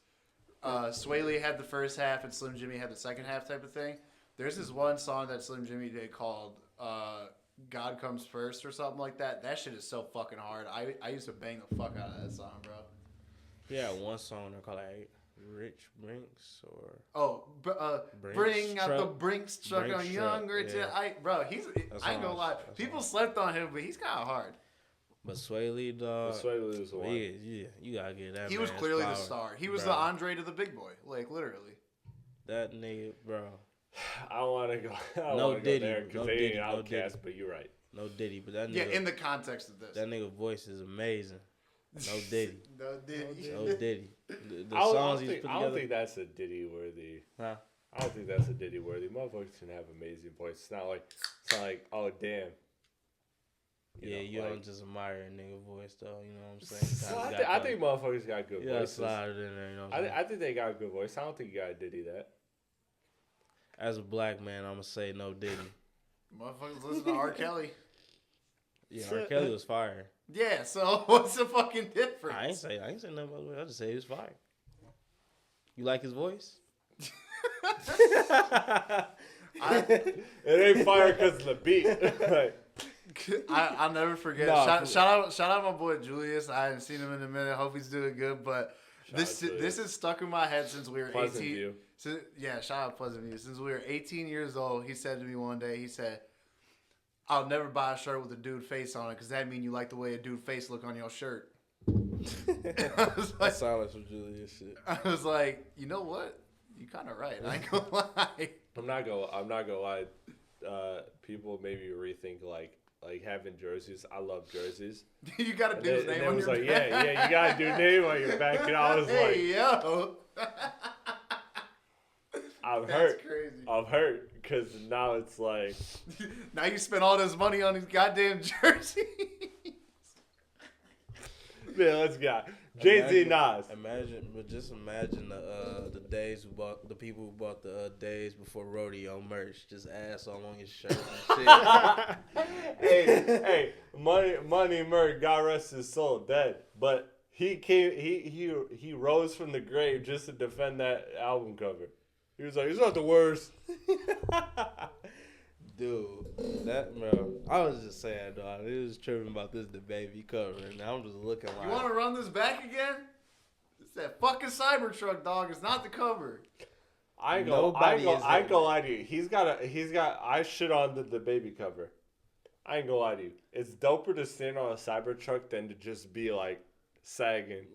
Sway Lee had the first half and Slim Jimmy had the second half type of thing. There's this one song that Slim Jimmy did called God Comes First or something like that. That shit is so fucking hard. I used to bang the fuck out of that song, bro. yeah. One song they call like Rich Brinks or Bring Brinks out the truck. Brinks truck Brinks on truck, Young Rich. yeah. I ain't gonna lie. That's People nice. slept on him, but he's kind of hard. But Sway Lee, dog. Sway Lee was the one. Yeah, you gotta get that. He was man's clearly the power, star. He was bro. the Andre to the big boy, like literally. That nigga, bro. I don't want to go. I don't No wanna Diddy, go there because no they Diddy, ain't no Outcast, Diddy. but you're right. No Diddy, but that nigga. Yeah, in the context of this. That nigga voice is amazing. No Diddy. No Diddy. No Diddy. The I don't songs he's think, put I don't together. think that's a Diddy worthy. Huh? I don't think that's a Diddy worthy. Motherfuckers can have amazing voice. It's not like oh damn. Yeah, know, you like- don't just admire a nigga voice though. You know what I'm saying? Well, I think motherfuckers got good yeah, voices. slide it in there. You know what I'm saying? I think they got a good voice. I don't think you got to Diddy that. As a black man, I'm gonna say no Diddy. Motherfuckers listen to R. Kelly. Yeah, R. Kelly was fire. Yeah, so what's the fucking difference? I ain't say nothing about it. I just say he was fire. You like his voice? It ain't fire because of the beat. Like, I'll never forget. Nah, shout out my boy Julius. I haven't seen him in a minute. Hope he's doing good. But Shout out Julius. this is stuck in my head since we were Pleasant 18. View. Shout out Pleasant View. Since we were 18 years old, he said to me one day, he said, "I'll never buy a shirt with a dude face on it because that mean you like the way a dude face look on your shirt." I was like, That's silence from Julius shit. I was like, you know what? You kind of right. I ain't gonna lie. I'm not gonna lie. People maybe rethink like having jerseys. I love jerseys. You got a And dude's then name it on was your like, back. yeah, you got a dude name on your back, and I was Hey, yo. I'm That's hurt. crazy. I'm hurt because now it's like, Now you spend all this money on these goddamn jerseys. man, let's go. Jay-Z, Nas. Just imagine the people who bought the days before rodeo merch, just ass all on your shirt and shit. hey, money, Murray, God rest his soul, dead. But he rose from the grave just to defend that album cover. He was like, it's not the worst. Dude, that bro, I was just saying, dog. It was tripping about this the baby cover, and I'm just looking like. You want to run this back again? It's that fucking Cybertruck, dog. It's not the cover. I ain't gonna lie to you. I shit on the baby cover. I ain't gonna lie to you. It's doper to stand on a Cybertruck than to just be like sagging,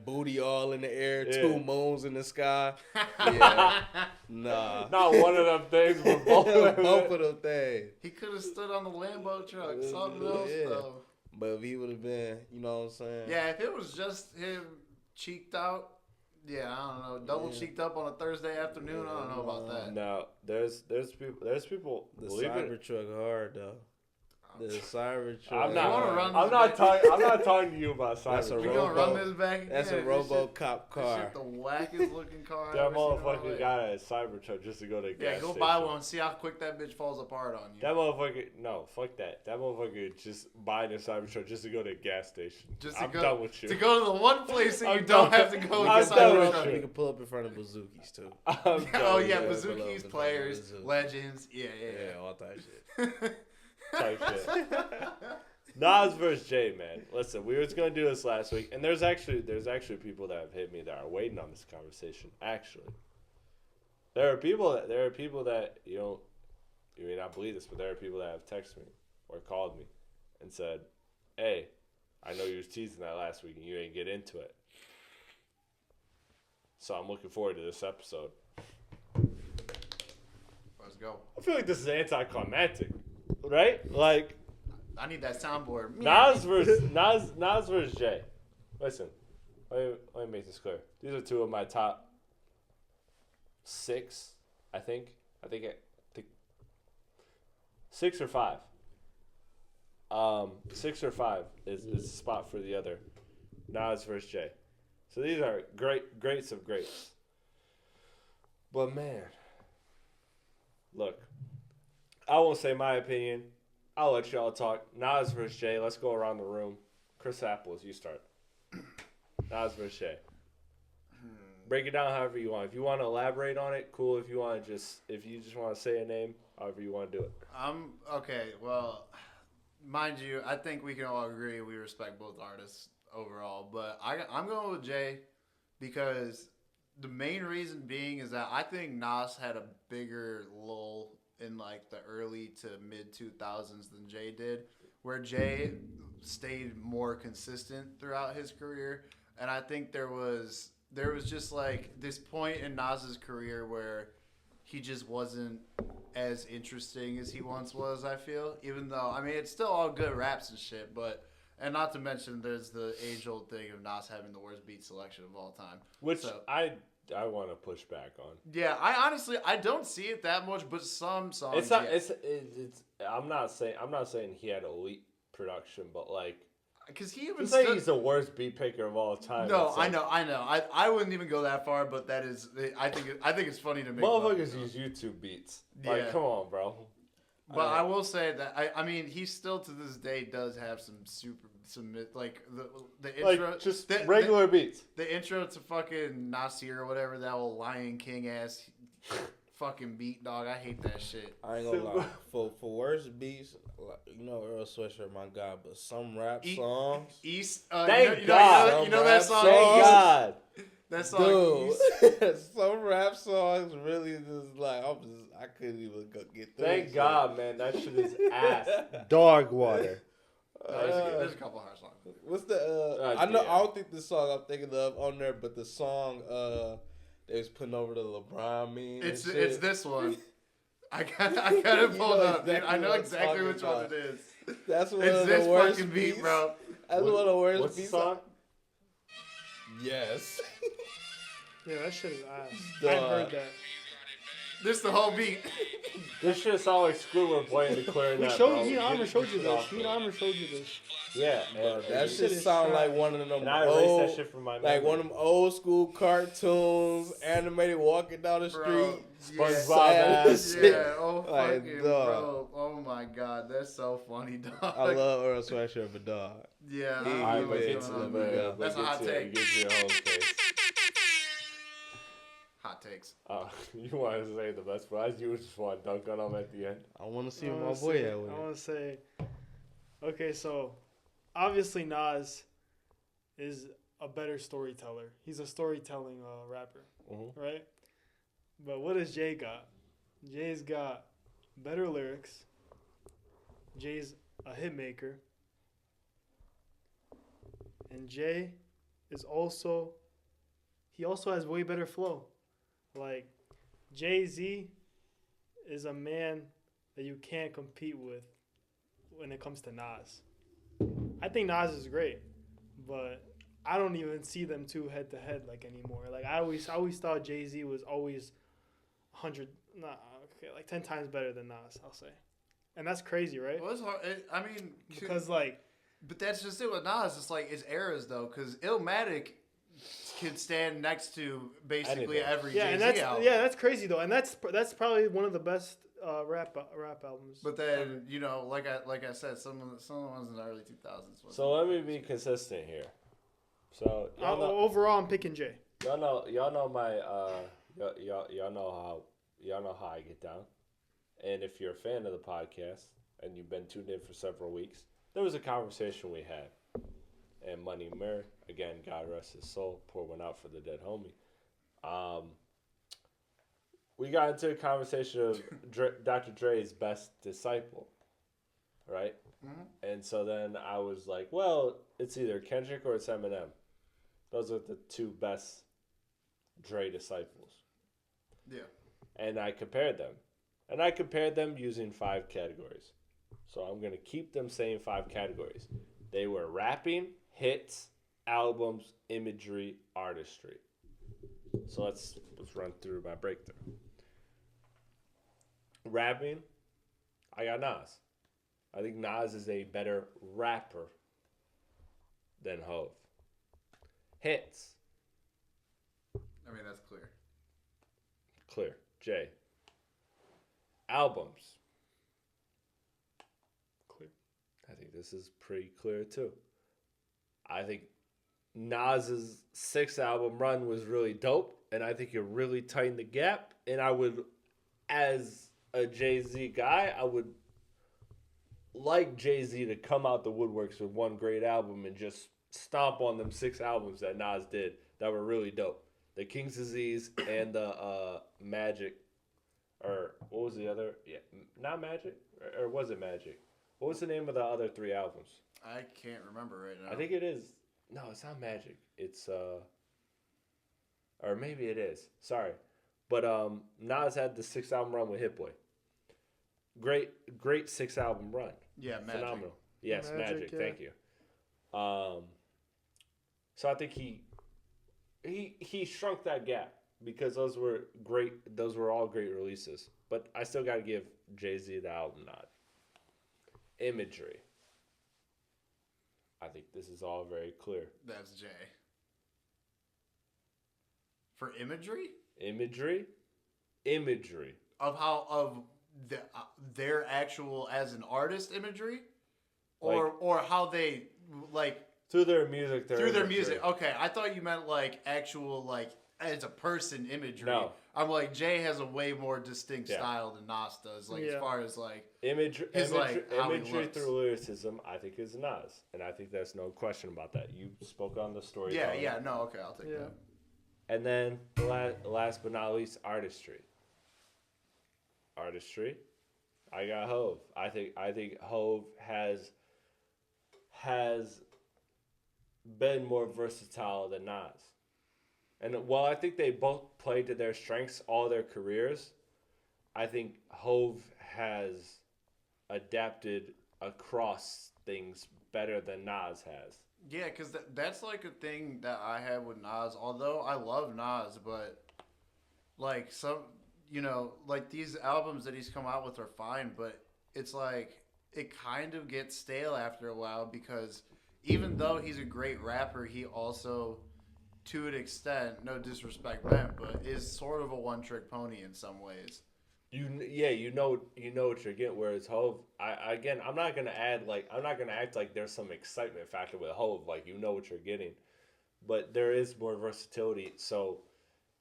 booty all in the air, Yeah. 2 moons in the sky. Yeah, nah. Not one of them things, but both of them. Both of them things. He could have stood on the Lambo truck. Something else, Yeah. though. But if he would have been, you know what I'm saying? Yeah, if it was just him cheeked out, yeah, I don't know. Double cheeked up on a Thursday afternoon, I don't know about that. No, there's people. The believe it. Cybertruck hard though. The Cybertruck. I'm You not. wanna run I'm this not back? talking. I'm not talking to you about That's a Cybertruck. We gonna Robo- run this back again. That's a This RoboCop shit, this car. shit the wackest looking car. That I've ever seen in my motherfucker life. got a Cybertruck just to go to a gas Yeah, go station. buy one. See how quick that bitch falls apart on you. That motherfucker, no, fuck that. That motherfucker just buying a Cybertruck just to go to a gas station. Just to I'm go done with you. to go to the one place that you I'm don't done. have to go with I'm the done with Cybertruck. you. We can pull up in front of Bazooki's too. I'm Oh done yeah, with you. Bazooki's, Below players, Bazooki. legends. Yeah. All type shit. Type shit. Nas versus Jay, man. Listen, we was gonna do this last week, and there's actually people that have hit me that are waiting on this conversation. Actually, There are people that you may not believe this, but there are people that have texted me or called me and said, "Hey, I know you was teasing that last week and you didn't get into it. So I'm looking forward to this episode." Let's go. I feel like this is anticlimactic, right? Like I need that soundboard. Nas versus Jay. Listen, let me make this clear. These are two of my top 6, I think 6 or 5. 6 or 5 is the spot for the other. Nas versus Jay. So these are greats of greats. But man, look, I won't say my opinion. I'll let y'all talk. Nas versus Jay. Let's go around the room. Chris Apples, you start. Nas versus Jay. Break it down however you want. If you want to elaborate on it, cool. If you just want to say a name, however you want to do it. Okay. Well, mind you, I think we can all agree we respect both artists overall. But I'm going with Jay because the main reason being is that I think Nas had a bigger lull in like the early to mid 2000s than Jay did, where Jay stayed more consistent throughout his career. And I think there was just like this point in Nas's career where he just wasn't as interesting as he once was, I feel. Even though, I mean, it's still all good raps and shit, and not to mention there's the age-old thing of Nas having the worst beat selection of all time. Which I want to push back on. Yeah, I don't see it that much, but some songs. It's not. Yeah. It's. I'm not saying he had elite production, but like. Because he even say he's the worst beat picker of all time. No, I know. I wouldn't even go that far, but that is. I think it's funny to make. Motherfuckers use YouTube beats. Like, yeah. Come on, bro. But I will say that I mean he still to this day does have some like the intro, like just regular beats. The intro to fucking Nasir or whatever, that old Lion King ass fucking beat, dog. I hate that shit. I ain't gonna lie. For worst beats, you know Earl Sweatshirt, my God, but some rap songs. Thank God. You know that song. Thank God. That song. Dude, some rap songs really just like I couldn't even go get through. Thank God, man. That shit is ass. Dog water. There's a couple hard songs. What's the? I don't think the song I'm thinking of on there, but the song they was putting over the LeBron meme. It's this one. I got it pulled up, dude. I know exactly which one it is. That's one it's of this the worst fucking beat, bro. That's one of the worst what's beats. The song? Yes. Yeah, that shit is ass. I've heard that. This the whole beat. This shit sound like Screw playing the clarinet. Me and Armor showed you this. Yeah, that shit sound like one of them and I erased that shit from my memory. Like one of them old school cartoons, animated walking down the street. SpongeBob ass. Yeah, fucking bro. Oh my God, that's so funny, dog. I love Earl Sweatshirt, but dog. Yeah, that's a hot take. Gives you a whole case. Hot takes. You want to say the best prize? You just want to dunk on him at the end? I want to see my boy at with it. I want to say, okay, so obviously Nas is a better storyteller. He's a storytelling rapper, right? But what does Jay got? Jay's got better lyrics. Jay's a hit maker. And Jay is also, he also has way better flow. Like, Jay-Z is a man that you can't compete with when it comes to Nas. I think Nas is great, but I don't even see them two head to head like anymore. Like I always thought Jay-Z was always 10 times better than Nas, I'll say. And that's crazy, right? Well, it's hard. I mean, because like, but that's just it with Nas. It's like it's eras though, because Illmatic could stand next to basically every Jay-Z album. Yeah, that's crazy though, and that's probably one of the best rap albums. But then like I said, some of the ones in the early 2000s. So let me be consistent here. So overall, I'm picking Jay. Y'all know my y'all know how I get down. And if you're a fan of the podcast and you've been tuned in for several weeks, there was a conversation we had. And Money Murr, again, God rest his soul, pour one out for the dead homie. we got into a conversation of Dr. Dre's best disciple, right? Mhm. And so then I was like, well, it's either Kendrick or it's Eminem. Those are the two best Dre disciples. Yeah. And I compared them. And I compared them using 5 categories. So I'm going to keep them saying 5 categories. They were rapping, hits, albums, imagery, artistry. So let's run through my breakthrough. Rapping, I got Nas. I think Nas is a better rapper than Hov. Hits, I mean, that's clear. clear. Jay. Albums, Clear. I think this is pretty clear too. I think Nas's 6th album run was really dope, and I think it really tightened the gap. And I would, as a Jay-Z guy, I would like Jay-Z to come out the woodworks with one great album and just stomp on them 6 albums that Nas did that were really dope. The King's Disease and the Magic, or what was the other? Yeah, not Magic, or was it Magic? What was the name of the other 3 albums? I can't remember right now. I think it is. No, it's not Magic. It's or maybe it is. Sorry, but Nas had the 6th album run with Hit Boy. Great 6th album run. Yeah, Magic. Phenomenal. Yes, Magic. Yeah. Thank you. So I think he shrunk that gap because those were great. Those were all great releases. But I still got to give Jay-Z the album nod. Imagery. I think this is all very clear. That's Jay. For imagery Imagery. of their actual as an artist imagery, or Like- or how they like Through their music. through their music. Okay, I thought you meant like actual like as a person imagery. No. I'm like Jay has a way more distinct Yeah. style than Nas does. Like Yeah. as far as like Imagery like, how he imagery looks. through lyricism, I think is Nas, and I think there's no question about that. You spoke on the story. yeah, no, okay, I'll take Yeah. that. And then last but not least, artistry. I got Hov. I think Hov has been more versatile than Nas. And while I think they both played to their strengths all their careers, I think Hov has adapted across things better than Nas has. Yeah, because that's like a thing that I have with Nas. Although I love Nas, but like like these albums that he's come out with are fine, but it's like it kind of gets stale after a while because even though he's a great rapper, he also, to an extent, no disrespect meant, but is sort of a one-trick pony in some ways. You know what you're getting. Whereas Hov, I'm not gonna act like there's some excitement factor with Hov. Like you know what you're getting, but there is more versatility. So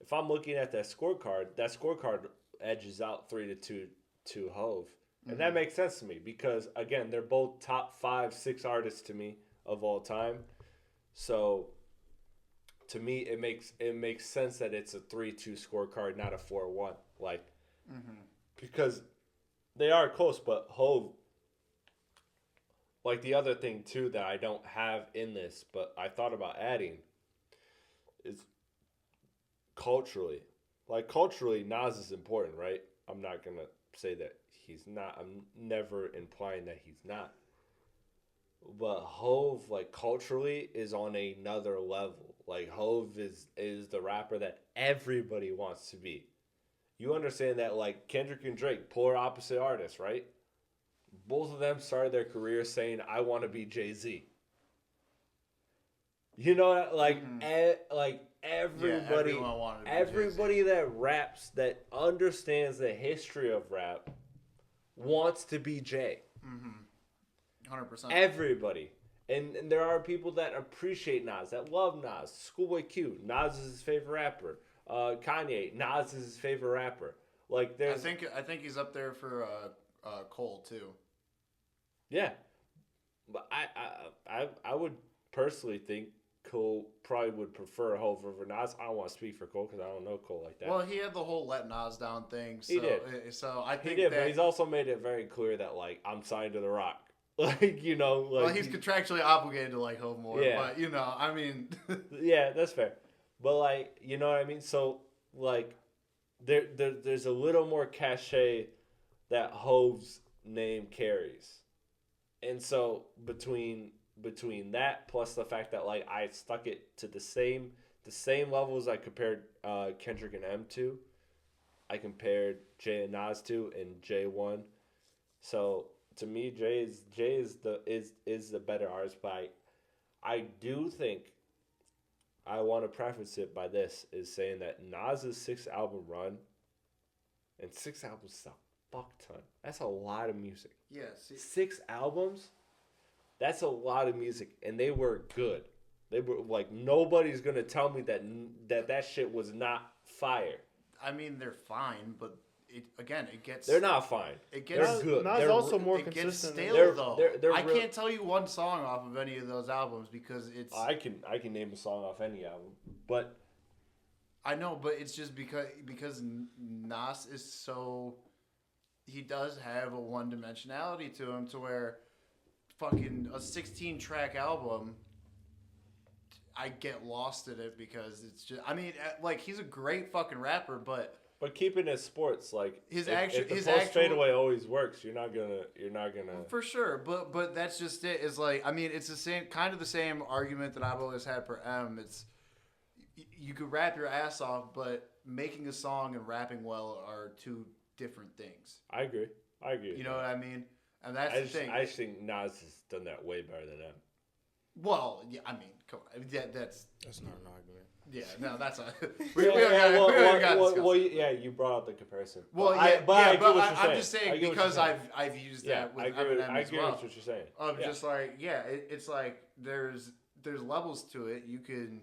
if I'm looking at that scorecard edges out 3-2 to Hov, and that makes sense to me because again they're both top 5-6 artists to me of all time. So to me it makes sense that it's a 3-2 scorecard, not a 4-1. Like. Because they are close, but Hov, like the other thing too that I don't have in this, but I thought about adding, is culturally. Like culturally, Nas is important, right? I'm not gonna say that he's not. I'm never implying that he's not. But Hov, like culturally, is on another level. Like Hov is the rapper that everybody wants to be. You understand that, like, Kendrick and Drake, polar opposite artists, right? Both of them started their careers saying, I want to be Jay-Z. You know, like, everybody, everyone wanted to be everybody that raps, that understands the history of rap, wants to be Jay. 100%. Everybody. And there are people that appreciate Nas, that love Nas. Schoolboy Q, Nas is his favorite rapper. Kanye, Nas is his favorite rapper. Like there's, I think he's up there for Cole too. yeah, but I would personally think Cole probably would prefer Hov over Nas. I don't want to speak for Cole because I don't know Cole like that. Well, he had the whole let Nas down thing. So, He did. So I He think did, that but he's also made it very clear that like I'm signed to the Rock. Like, you know, like well, he's contractually obligated to like Hov more. Yeah. But you know, I mean, yeah, that's fair. But like, you know what I mean? So like, there's a little more cachet that Hov's name carries, and so between that plus the fact that like I stuck it to the same levels I compared Kendrick and M to, I compared Jay and Nas to, and J1. So to me, Jay is the better artist. But I do think I want to preface it by this is saying that Nas's 6 album run, and 6 albums is a fuck ton. That's a lot of music. yeah. See, 6 albums. That's a lot of music, and they were good. They were like nobody's gonna tell me that shit was not fire. I mean, they're fine, but it gets. They're not fine. It gets They're good. Nas They're also more it gets consistent. stale though. they're I real- can't tell you one song off of any of those albums because it's. I can name a song off any album, but I know, but it's just because Nas is so. He does have a one-dimensionality to him, to where, fucking a 16-track album. I get lost in it because it's just. I mean, like he's a great fucking rapper, but keeping it sports, like His if actual- the his post actual- fadeaway always works. You're not gonna. for sure. But that's just it. It's like, I mean, it's the same argument that I've always had for M. It's you could rap your ass off, but making a song and rapping well are two different things. I agree. You know what I mean? And that's I the just, thing. I just think Nas has done that way better than them. Well, yeah, I mean, come on. That's That's not an argument. yeah. No, that's a we don't gotta discuss it. yeah, you brought up the comparison. Well, I yeah, get what you're I'm just I saying get what because you're saying. I've used Yeah, that with I agree. Eminem I as agree well. with what you're saying. Of Yeah. just like, yeah, it's like there's levels to it. You can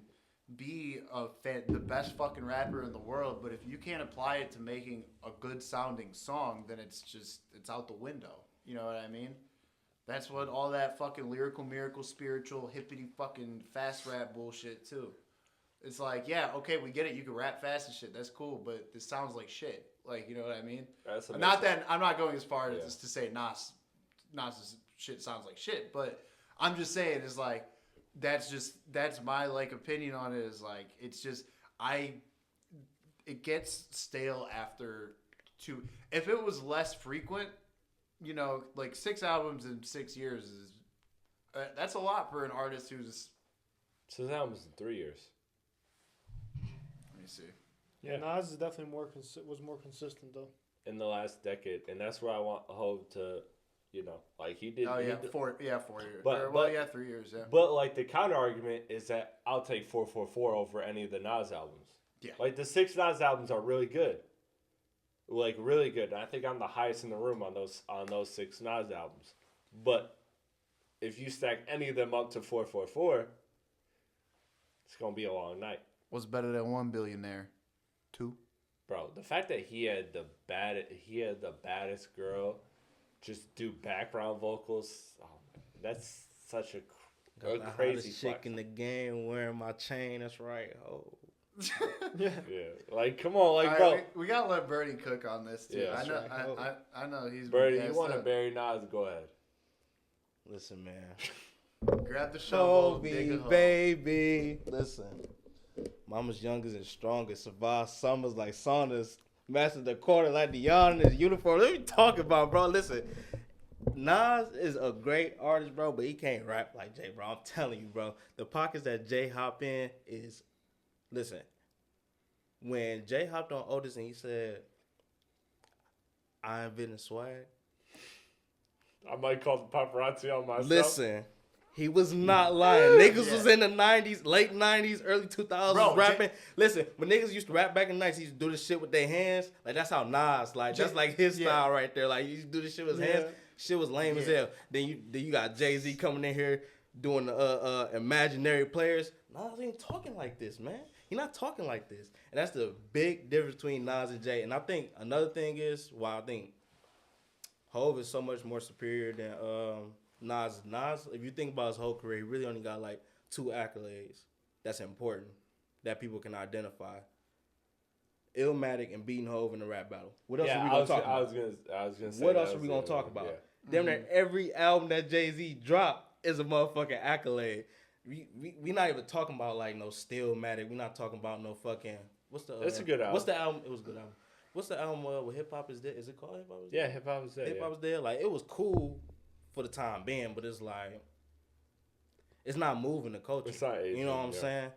be the best fucking rapper in the world, but if you can't apply it to making a good sounding song, then it's out the window. You know what I mean? That's what all that fucking lyrical, miracle, spiritual, hippity fucking fast rap bullshit too. It's like, yeah, okay, we get it. You can rap fast and shit. That's cool, but this sounds like shit. Like, you know what I mean? That's Not that I'm not going as far Yeah. as to say Nas's shit sounds like shit, but I'm just saying is like that's my like opinion on it. Is like it's just it gets stale after 2. If it was less frequent, you know, like 6 albums in 6 years is that's a lot for an artist who's. So that album's in 3 years. Let me see. Yeah, Nas is definitely was more consistent though. In the last decade, and that's where I want Hov to, you know, like he did. Oh he yeah, did- 4 years. But- 3 years. Yeah. But like the counter argument is that I'll take 444 over any of the Nas albums. Yeah. Like the 6 Nas albums are really good. Like really good. And I think I'm the highest in the room on those 6 Nas albums. But if you stack any of them up to 444, it's gonna be a long night. What's better than 1 billionaire? 2. Bro, the fact that he had the baddest girl just do background vocals, oh man, that's such a crazy chick flex. in the game wearing my chain. That's right. Oh, Yeah. Yeah, like come on, like All bro, right, we gotta let Birdie cook on this too. Yeah, I know. that's I know he's. Birdie, been you gassed want to up. bury Nas? Go ahead. listen, man. Grab the shovel, Show dig me, a hole. baby. Listen. Mama's youngest and strongest. Survived summers like saunas. Mastered the quarter like Dion in his uniform. What are you talking about, bro? Listen. Nas is a great artist, bro, but he can't rap like Jay, bro. I'm telling you, bro. The pockets that Jay hop in is... Listen. When Jay hopped on Otis and he said, I invented swag. I might call the paparazzi on myself. Listen, he was not lying. Niggas was in the 90s, late 90s, early 2000s Bro, rapping. Listen, when niggas used to rap back in the 90s, he used to do this shit with their hands. Like, that's how Nas, like, that's like his style right there. Like, he used to do this shit with his hands. Shit was lame as hell. Then you got Jay-Z coming in here doing the imaginary players. Nas ain't talking like this, man. He not talking like this. And that's the big difference between Nas and Jay. And I think another thing is why I think Hov is so much more superior than Nas. Nas, if you think about his whole career, he really only got like 2 accolades. that's important that people can identify. Illmatic and beating Hove in a rap battle. What else are we gonna talk about? I was gonna say. What else are we gonna talk about? Yeah. Damn near every album that Jay-Z dropped is a motherfucking accolade. We not even talking about like no Stillmatic. We not talking about no fucking what's the It's a good album. What's the album? It was a good album. What's the album with Hip Hop Is Dead? Is it called Hip Hop Is Dead? Yeah, Hip Hop Is Dead. Hip Hop Is Dead. Like it was cool for the time being, but it's like it's not moving the culture. It's not aging, you know what I'm yeah. saying?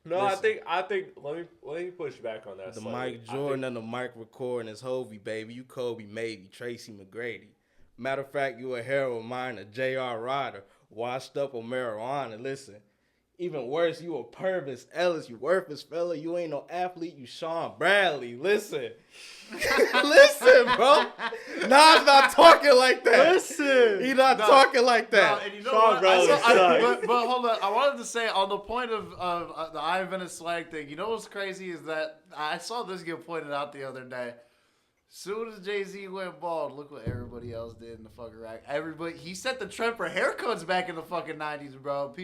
No, Listen. I think let me push back on that. The slightly. Mike Jordan and the Mike recording is Hovey, baby. You Kobe, maybe Tracy McGrady. Matter of fact, you a hero of mine, a J.R. Ryder, washed up on marijuana. Listen, even worse, you a Purvis Ellis, you worthless fella. You ain't no athlete, you Sean Bradley. Listen. Listen, bro. Nas not talking like that. Listen. He not talking like that. No, and you know Sean what? Bradley sucks. But hold on. I wanted to say on the point of the I invented slang thing. You know what's crazy is that I saw this get pointed out the other day. Soon as Jay-Z went bald, look what everybody else did in the fucking rack. He set the trend for haircuts back in the fucking 90s, bro.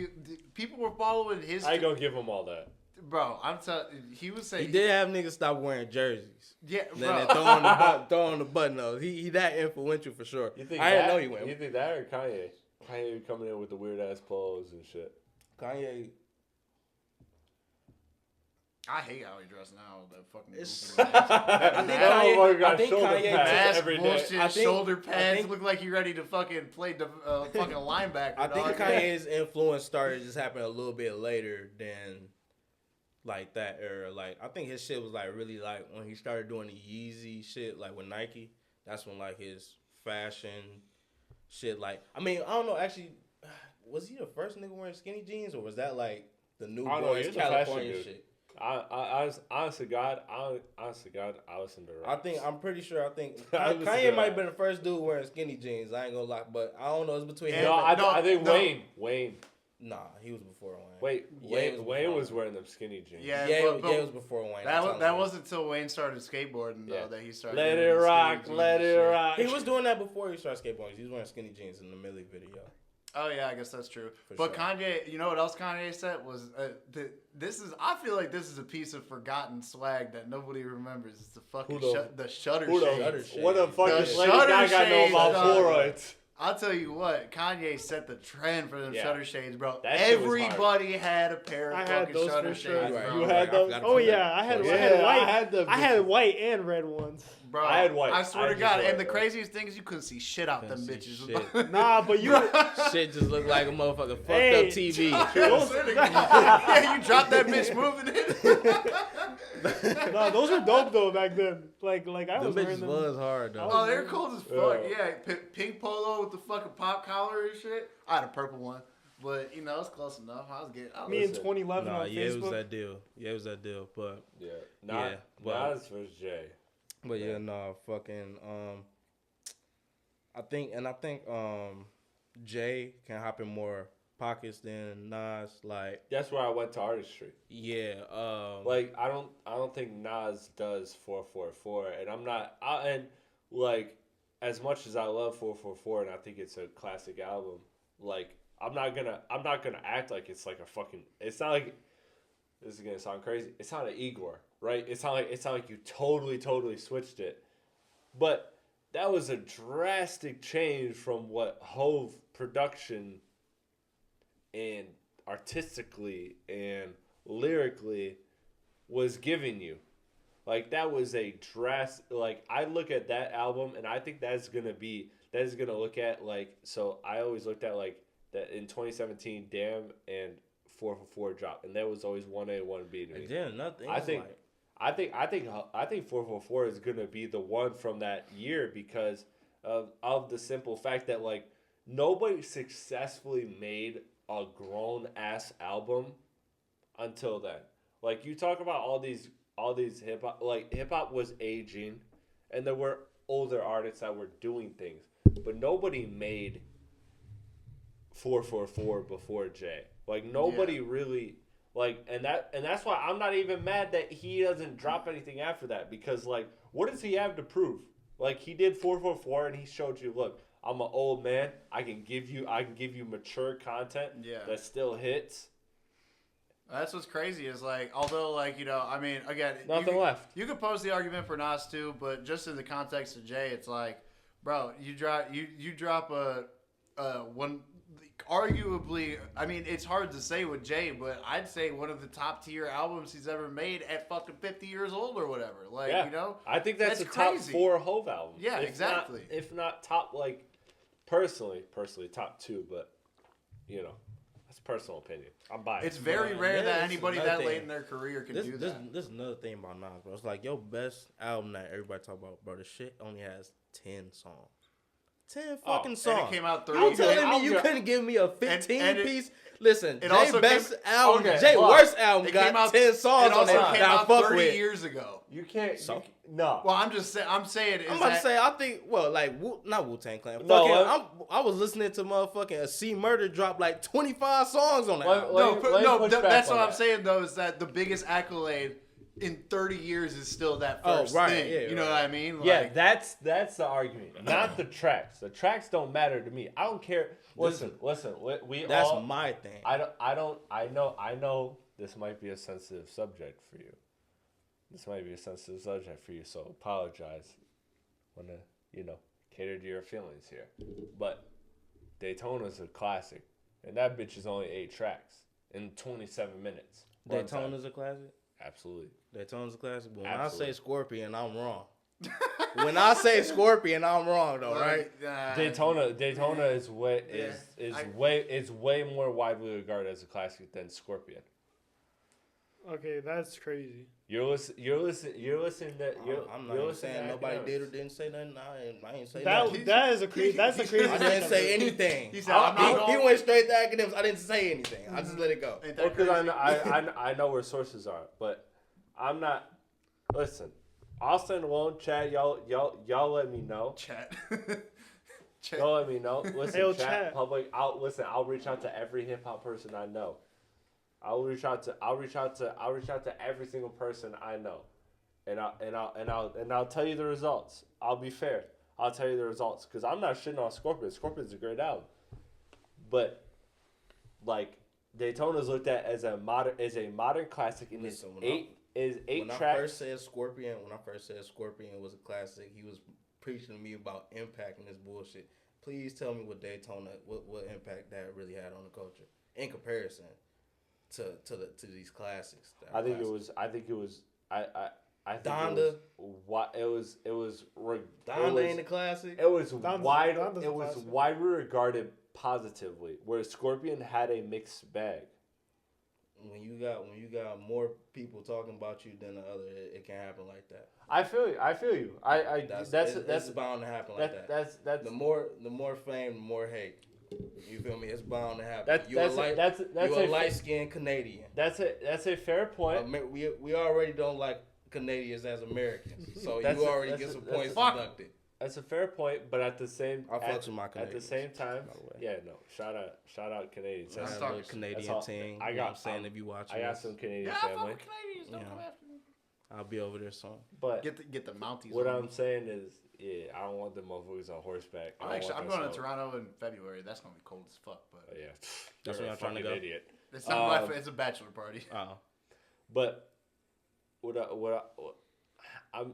People were following his. I ain't gonna give him all that. Bro, I'm telling. He was saying He did have niggas stop wearing jerseys. Yeah, Then bro. throwing the button up. He that influential for sure. You think I didn't that, know he went. You think that or Kanye? Kanye coming in with the weird ass clothes and shit. Kanye. I hate how he dressed now. That fucking. It's- goofy ass. I think shoulder Kanye pads Mask, every day. bullshit, I think- shoulder I pads. think- Look like you ready to fucking play the fucking linebacker. I think dog. Kanye's influence started just happening a little bit later than like that era. Like I think his shit was like really like when he started doing the Yeezy shit like with Nike. That's when like his fashion shit. Like I mean I don't know. Actually, was he the first nigga wearing skinny jeans or was that like the new I don't know, boys he was a fashion California dude. shit? Honest to God, I listen to rap. I'm pretty sure. I think I listen to Kanye might that. have been the first dude wearing skinny jeans. I ain't gonna lie, but I don't know. It's between him. No, and, I think no. Wayne. nah, he was before Wayne. Wayne before was wearing them skinny jeans. Yeah, Yeah, but it was before Wayne. that wasn't until Wayne started skateboarding though Yeah. that he started. Let doing it the rock, skinny let jeans it and shit. rock. He was doing that before he started skateboarding. He was wearing skinny jeans in the Millie video. Oh yeah, I guess that's true. For But sure. Kanye, you know what else Kanye said was I feel like this is a piece of forgotten swag that nobody remembers. It's the fucking Who the- the shutter Who shades. Shutter the shades. what the fucking The lady shutter Gaga know shades, about dog. Polaroids? I'll tell you what, Kanye set the trend for them Yeah. shutter shades, bro. That shit was Everybody had a pair of I had fucking those shutter for shades, sure. bro. You had those? Oh yeah, I had white. them. I had white and red ones. Bro, I had white. I swear I to just God, white, and the bro. craziest thing is you couldn't see shit out them Couldn't see bitches. shit. Nah, but you. Shit just looked like a motherfucker fucked Hey. up TV. Yeah, you dropped that bitch moving it. No, those were dope though back then. Like I Them was wearing bitches them. was hard though. Oh, they're cold as fuck. Yeah. Yeah, pink polo with the fucking pop collar and shit. I had a purple one, but you know it's close enough. I was getting. Me in Listen. 2011 Nah, on yeah, it was Facebook. that deal. Yeah, it was that deal. But Yeah, Yeah, but- Nas versus Jay. yeah, nah, fucking I think Jay can hop in more pockets than Nas. Like, That's where I went to artistry. yeah, Like I don't think Nas does 444, and I'm not. And like as much as I love 444, and I think it's a classic album. Like I'm not gonna act like it's like a fucking. It's not like this is gonna sound crazy. It's not an Igor, right? It's not like you totally switched it, but that was a drastic change from what Hove production and artistically and lyrically was giving you. Like that was a drastic. Like I look at that album and I think that is gonna look at like. So I always looked at like that in 2017. Damn and 444 dropped, and there was always 1A 1B to me. and then nothing. I think 444 is gonna be the one from that year because of the simple fact that like nobody successfully made a grown ass album until then. Like you talk about all these hip hop, like hip hop was aging, and there were older artists that were doing things, but nobody made 444 before Jay. Like nobody really. Like and that's why I'm not even mad that he doesn't drop anything after that because like what does he have to prove? Like he did 444 and he showed you, look, I'm an old man. I can give you mature content Yeah. that still hits. That's what's crazy is like, although like, you know, I mean, again, Nothing left. You could pose the argument for Nas too, but just in the context of Jay, it's like, bro, you drop a one, arguably, I mean, it's hard to say with Jay, but I'd say one of the top tier albums he's ever made at fucking 50 years old or whatever. Like, you know, I think that's a crazy. top 4 Hove album. Yeah, exactly. If not top, like, personally top 2, but you know. Personal opinion. I'm biased. It's very rare that anybody that late thing. in their career can do that. This is another thing about Nas, bro. It's like your best album that everybody talk about, bro. The shit only has 10 songs. 10 fucking songs. And it came out 30 You telling me you couldn't give me a 15 piece? Listen, Jay's best album, okay, worst album got 10 songs on it. It came out 30 with. years ago. You can't. So? No. Well, I'm just saying. I'm saying. I'm about to say. I think. Well, like not Wu-Tang Clan. No, fucking, I was listening to motherfucking a C Murder drop like 25 songs on that. That's what I'm saying though. Is that the biggest accolade in 30 years is still that first thing? Yeah, you know what I mean? Like, yeah, that's the argument, not the tracks. The tracks don't matter to me. I don't care. Listen. That's my thing. I know. This might be a sensitive subject for you. So apologize. Want to, cater to your feelings here. But Daytona's a classic, and that bitch is only 8 tracks in 27 minutes. Daytona's a classic? Absolutely. Daytona's a classic. But when Absolutely. I say Scorpion, I'm wrong. When I say Scorpion, I'm wrong though, right? Daytona is way more widely regarded as a classic than Scorpion. Okay, that's crazy. You're listening. I'm not even saying nobody did or didn't say nothing. I ain't say that. nothing. That's a crazy. I didn't say anything. He said, he went straight to academics. I didn't say anything. I just let it go. Well, because I know where sources are, but I'm not. Listen, I'll stand alone. Chad, y'all let me know. Chat. Y'all let me know. Listen, Hey, chat, public. I'll reach out to every hip hop person I know. I'll reach out to every single person I know, and I'll tell you the results. I'll be fair. I'll tell you the results because I'm not shitting on Scorpion. Scorpion's a great album, but like Daytona's looked at as a modern classic in this eight When tracks. I first said Scorpion was a classic, he was preaching to me about impacting this bullshit. Please tell me what Daytona, what impact that really had on the culture in comparison to these classics. I think it was Donda. Donda ain't a classic. It was Donda's a classic. widely regarded positively, where Scorpion had a mixed bag. When you got more people talking about you than the other, it can happen like that. I feel you. That's bound to happen like that. That's the more fame, the more hate. You feel me? It's bound to happen. That's a light skinned Canadian. That's a fair point. We already don't like Canadians as Americans, so you already get some points deducted. That's a fair point, but at the same at the same time, shout out Canadians. Shout out to Canadian team. I'm saying if you watch, I got some Canadian family. Canadians, don't come after me. I'll be over there soon. But get the Mounties. What I'm saying is, I don't want the motherfuckers on horseback. I'm going to Toronto in February. That's gonna be cold as fuck. But that's where I'm trying to go. Idiot. It's not it's a bachelor party. But I'm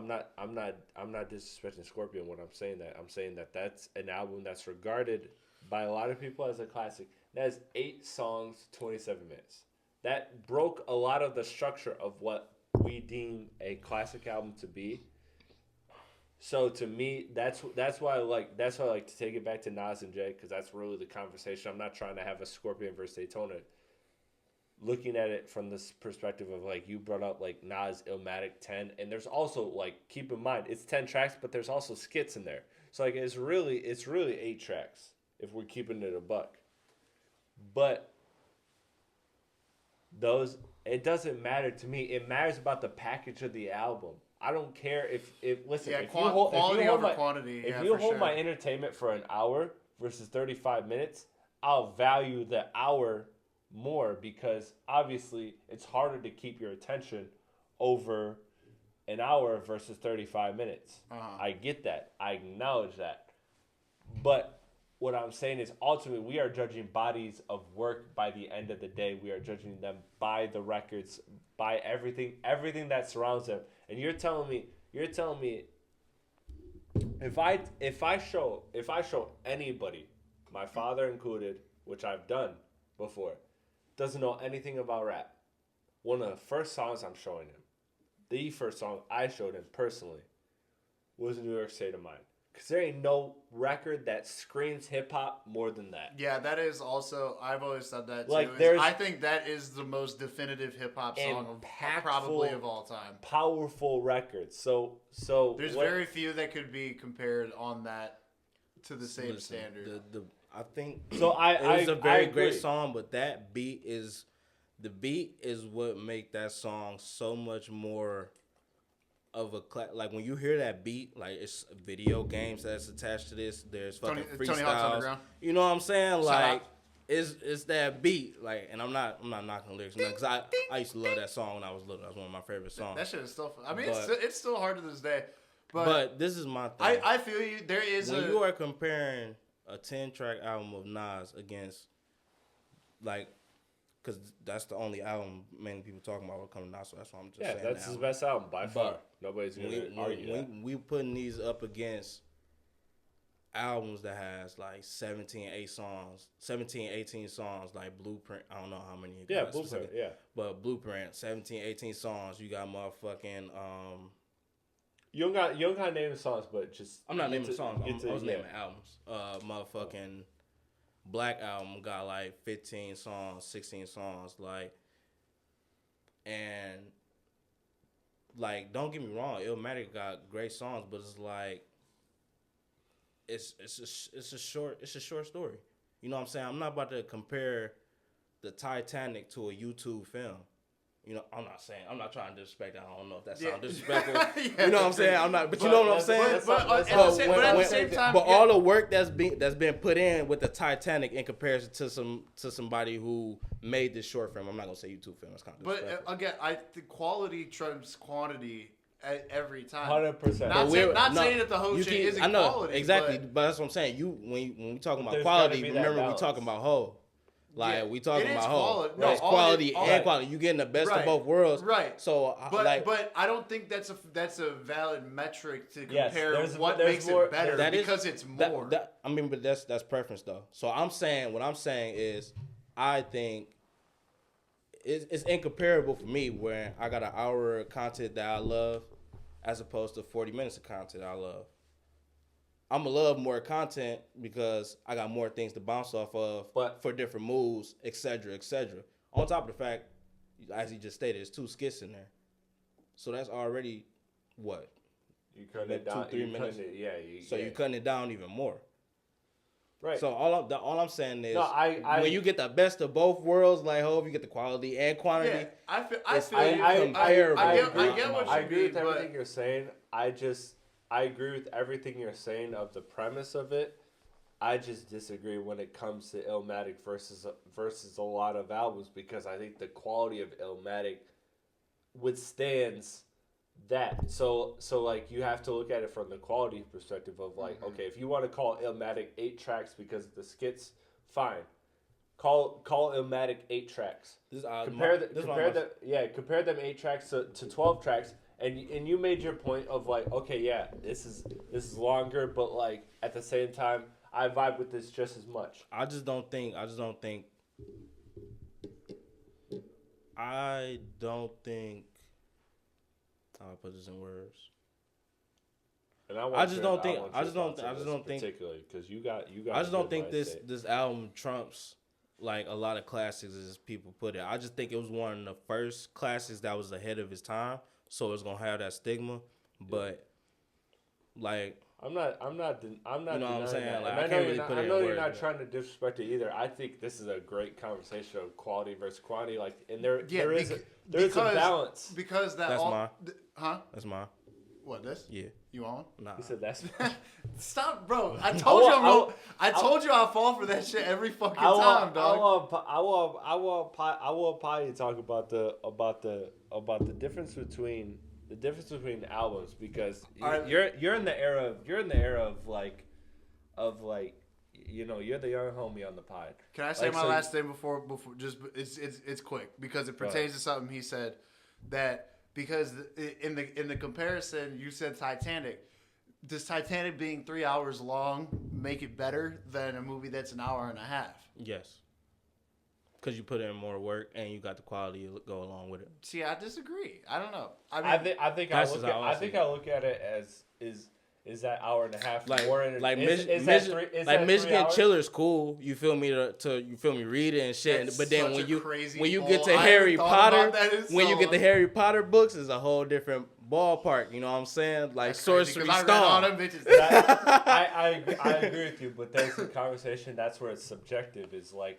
not disrespecting Scorpion when I'm saying that. I'm saying that that's an album that's regarded by a lot of people as a classic. That has 8 songs, 27 minutes. That broke a lot of the structure of what we deem a classic album to be. So to me, that's why I like to take it back to Nas and Jay, because that's really the conversation. I'm not trying to have a Scorpion versus Daytona. Looking at it from this perspective of like you brought up like Nas Illmatic 10, and there's also like keep in mind it's 10 tracks, but there's also skits in there. So like it's really 8 tracks if we're keeping it a buck. But it doesn't matter to me. It matters about the package of the album. I don't care if listen. Yeah, if you hold, quality if you hold over my, quantity. If you hold my entertainment for an hour versus 35 minutes, I'll value the hour more because obviously it's harder to keep your attention over an hour versus 35 minutes. I get that. I acknowledge that. But what I'm saying is ultimately we are judging bodies of work by the end of the day. We are judging them by the records, by everything that surrounds them. And you're telling me if I show anybody, my father included, which I've done before, doesn't know anything about rap, one of the first songs I'm showing him, the first song I showed him personally, was New York State of Mind. Because there ain't no record that screams hip-hop more than that. Yeah, that is also, I've always said that too. Like, I think that is the most definitive hip-hop song probably of all time. Powerful record. So there's very few that could be compared on that to the same standard. I think so. It's a very great song, but the beat is what make that song so much more of a like when you hear that beat, like it's video games that's attached to this. There's fucking freestyles. You know what I'm saying? Like it's that beat. Like, and I'm not knocking the lyrics because I used to love that song when I was little. That was one of my favorite songs. That shit is still. I mean, it's still hard to this day. But this is my thing. I feel you. There is when you are comparing a 10-track album of Nas against, like, because that's the only album many people talking about when coming out. So that's what I'm just saying. Yeah, that's his best album by far. Nobody's gonna argue that. We putting these up against albums that has like 17, 18 songs, like Blueprint. I don't know how many. Yeah, Blueprint. Yeah, but Blueprint, 17, 18 songs. You got motherfucking. You don't got to name the songs, but just I'm not naming the songs. I was naming albums. Motherfucking Black Album got like 15 songs, 16 songs, like, and like don't get me wrong, Illmatic got great songs, but it's like it's a short story. You know what I'm saying? I'm not about to compare the Titanic to a YouTube film. You know, I'm not trying to disrespect that. I don't know if that sounds disrespectful. Yeah, you know what I'm saying? I'm not, but you know what I'm saying? But at the same time, but all the work that's been put in with the Titanic in comparison to somebody who made this short film. I'm not gonna say YouTube film. It's kind of disrespectful. But again, the quality trumps quantity every time. 100%. Not saying that the whole shit isn't I know, quality. exactly, but that's what I'm saying. When we talking about quality, remember we talking about whole. Like, we talking about whole. No, it's quality and quality. You getting the best of both worlds. Right. So, but I don't think that's a valid metric to compare what makes it better because it's more. But that's preference though. So what I'm saying is, I think it's incomparable for me where I got an hour of content that I love as opposed to 40 minutes of content I love. I'm going to love more content because I got more things to bounce off of for different moves, et cetera, et cetera. On top of the fact, as he just stated, there's 2 skits in there. So that's already, what? You cutting it down. 2-3 minutes. You're cutting it down even more. Right. So all I'm saying is, when you get the best of both worlds, like hope you get the quality and quantity. Yeah, I get what I you agree mean, with everything you're saying. I agree with everything you're saying of the premise of it. I just disagree when it comes to Illmatic versus a lot of albums because I think the quality of Illmatic withstands that. So like you have to look at it from the quality perspective of like, okay, if you want to call Illmatic 8 tracks because of the skits, fine. Call Illmatic 8 tracks. Compare them 8 tracks to 12 tracks. And you made your point of like, okay, yeah, this is longer, but like at the same time, I vibe with this just as much. I don't think. How I put this in words. And I just don't think particularly because you got. I just don't think this album trumps like a lot of classics as people put it. I just think it was one of the first classics that was ahead of its time. So it's gonna have that stigma, but like I'm not. You know what I'm saying? Like, I know you're not trying to disrespect it either. I think this is a great conversation of quality versus quantity. Like, and there is a balance because that's mine. That's mine. What, this? Yeah. You on? Nah. He said that's. Stop, bro. I told you I fall for that shit every fucking time, dog. I want Potty to talk about the difference between albums because you're in the era of like you're the young homie on the pod. Can I say my last thing before just it's quick because it pertains to something he said that because in the comparison you said Titanic. Does Titanic being 3 hours long make it better than a movie that's an hour and a half? Yes. Because you put in more work and you got the quality to go along with it. See, I disagree. I don't know. I think I look at it as is that hour and a half more Michigan Chiller's cool. You feel me read it and shit. That's but then when you get to Harry Potter, Harry Potter books, it's a whole different ballpark. You know what I'm saying? Like Sorcery Stone. I agree with you, but there's a conversation. That's where it's subjective. Is the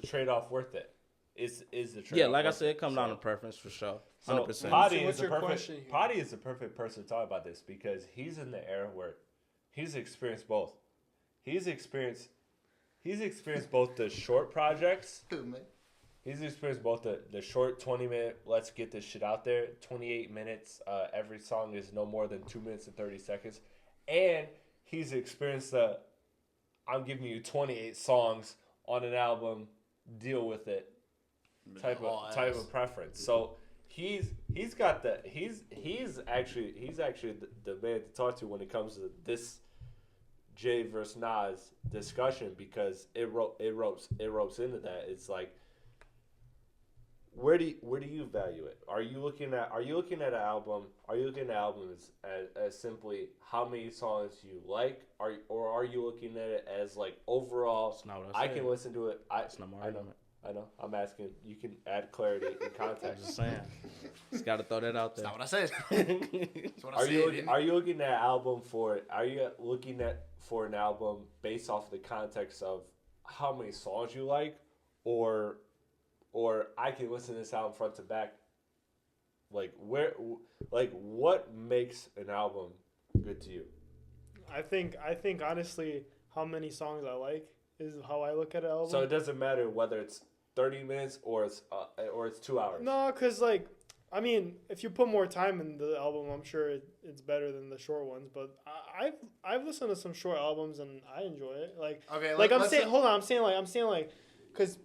trade off worth it? Is the trade? Yeah, like I said, it comes down to preference for sure. 100%. So Potty is the perfect person to talk about this because he's in the era where he's experienced both. He's experienced both the short projects. He's experienced both the short 20-minute, let's get this shit out there, 28 minutes, every song is no more than 2 minutes and 30 seconds. And he's experienced I'm giving you 28 songs on an album, deal with it type of preference. So he's actually the man to talk to when it comes to this Jay versus Nas discussion because it ropes into that. It's like, where do you value it? Are you looking at an album? Are you looking at albums as simply how many songs you like, or are you looking at it as like overall? I can listen to it. It's not my argument. I know. I'm asking. You can add clarity and context. I'm just saying. Just got to throw that out there. That's not what I said. That's what I said. Are you looking at an album for an album based off the context of how many songs you like, or I can listen to this album front to back? Like what makes an album good to you? I think honestly, how many songs I like is how I look at an album. So it doesn't matter whether it's 30 minutes or it's 2 hours. No, because if you put more time in the album, I'm sure it's better than the short ones. But I've listened to some short albums and I enjoy it. I'm saying because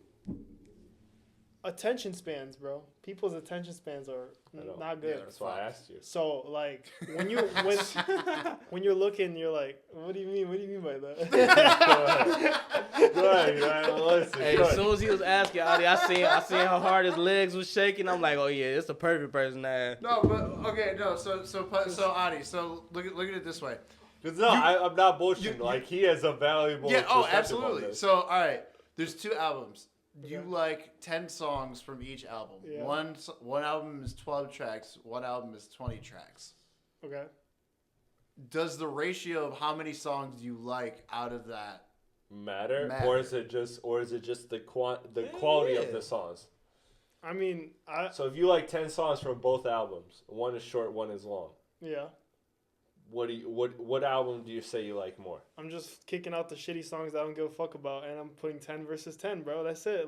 attention spans, bro. People's attention spans are not good. Yeah, that's why I asked you. So when you're looking, you're like, what do you mean? What do you mean by that? Go ahead. Listen. Hey, as soon as he was asking, Adi, I seen how hard his legs was shaking. I'm like, oh yeah, it's a perfect person to ask. No, but okay, no. So Adi, so look at it this way. I'm not bullshitting. He has a valuable. Yeah. Oh, absolutely. So all right, there's 2 albums. You like 10 songs from each album. Yeah. One album is 12 tracks. One album is 20 tracks. Okay. Does the ratio of how many songs you like out of that matter? Or is it just the quality of the songs? I mean, so if you like 10 songs from both albums, one is short, one is long. Yeah. What album do you say you like more? I'm just kicking out the shitty songs that I don't give a fuck about, and I'm putting 10 versus 10, bro. That's it.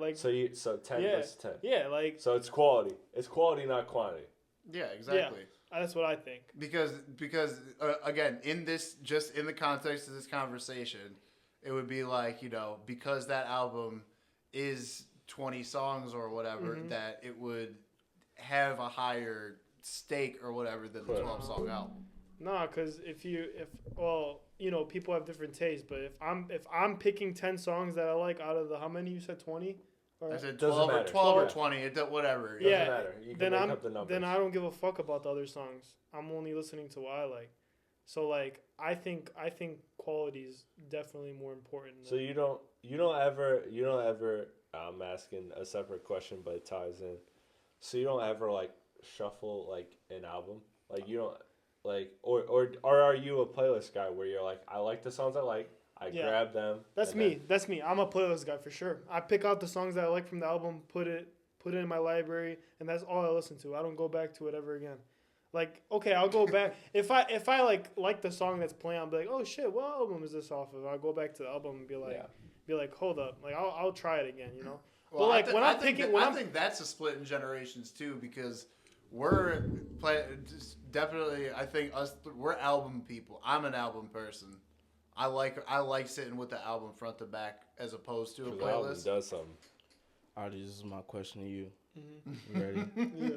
So 10 versus 10. Yeah, So it's quality. It's quality, not quantity. Yeah, exactly. Yeah, that's what I think. Because again, in the context of this conversation, it would be like, because that album is 20 songs or whatever, that it would have a higher stake or whatever than the 12-song album. Nah, because people have different tastes, but if I'm picking 10 songs that I like out of the, how many you said, 20? I said 12 or 20, whatever. It doesn't matter. You can make up the numbers. Then I don't give a fuck about the other songs. I'm only listening to what I like. So I think quality is definitely more important. So you don't ever. I'm asking a separate question, but it ties in. So you don't ever shuffle an album, you don't. Or are you a playlist guy where you're like, I like the songs I like, grab them. That's me. I'm a playlist guy for sure. I pick out the songs that I like from the album, put it in my library, and that's all I listen to. I don't go back to it ever again. I'll go back if I like the song that's playing. I'll be like, oh shit, what album is this off of? I'll go back to the album and be like, hold up, I'll try it again, Well, I think that's a split in generations too, because we're definitely. I think we're album people. I'm an album person. I like sitting with the album front to back as opposed to a The album playlist. does something. Artie, this is my question to you. Mm-hmm. You ready?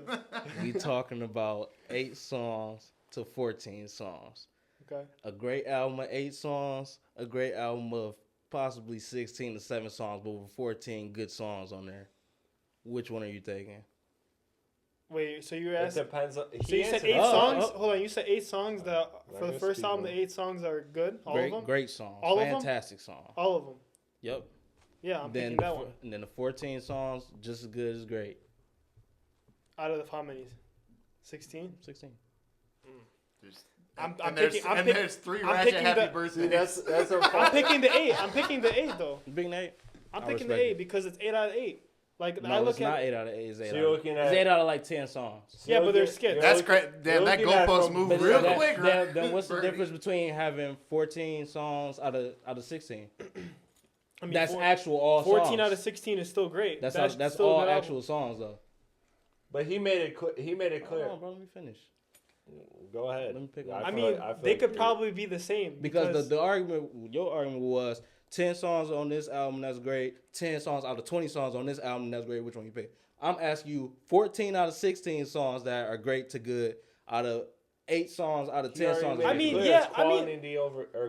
Yeah. We talking about 8 songs to 14 songs. Okay. A great album of 8 songs, a great album of possibly 16 to 7 songs, but with 14 good songs on there. Which one are you taking? Wait, so you're It asking? depends on. So you said answered 8 that. songs? Hold on, you said 8 songs that I for the guess first album, the people- 8 songs are good? All of them? Great songs. All of them? Fantastic songs. All of them. Yep. Yeah, I'm Then picking that one. and then the 14 songs, just as good as great. Out of the how many? 16? 16. There's 3 I'm Ratchet picking Happy the- Birthdays. That's a I'm picking the 8. I'm picking the 8 though. Big Nate? I'm I picking the respect 8 it. because it's 8 out of 8. Like I No, look it's at not 8 out of 8. It's 8 So out you're of looking It's at 8 out of like 10 songs. Yeah, but they're skits. That's great. Damn, that goalpost moved But real then- quick. Then what's the Birdie. difference between having 14 songs out of 16? I mean, That's actual all 14 songs. out of 16 is still great. That's still a all good album. actual songs though. But he made it. He made it clear. Hold on, bro. Let me finish. Go ahead. Let me pick I one. I feel mean, like- I feel they like could you're- probably be the same Because the argument, your argument was 10 songs on this album that's great, 10 songs out of 20 songs on this album that's great. Which one you pick? I'm asking you 14 out of 16 songs that are great to good out of 8 songs out of 10 songs. I mean, yeah, I mean-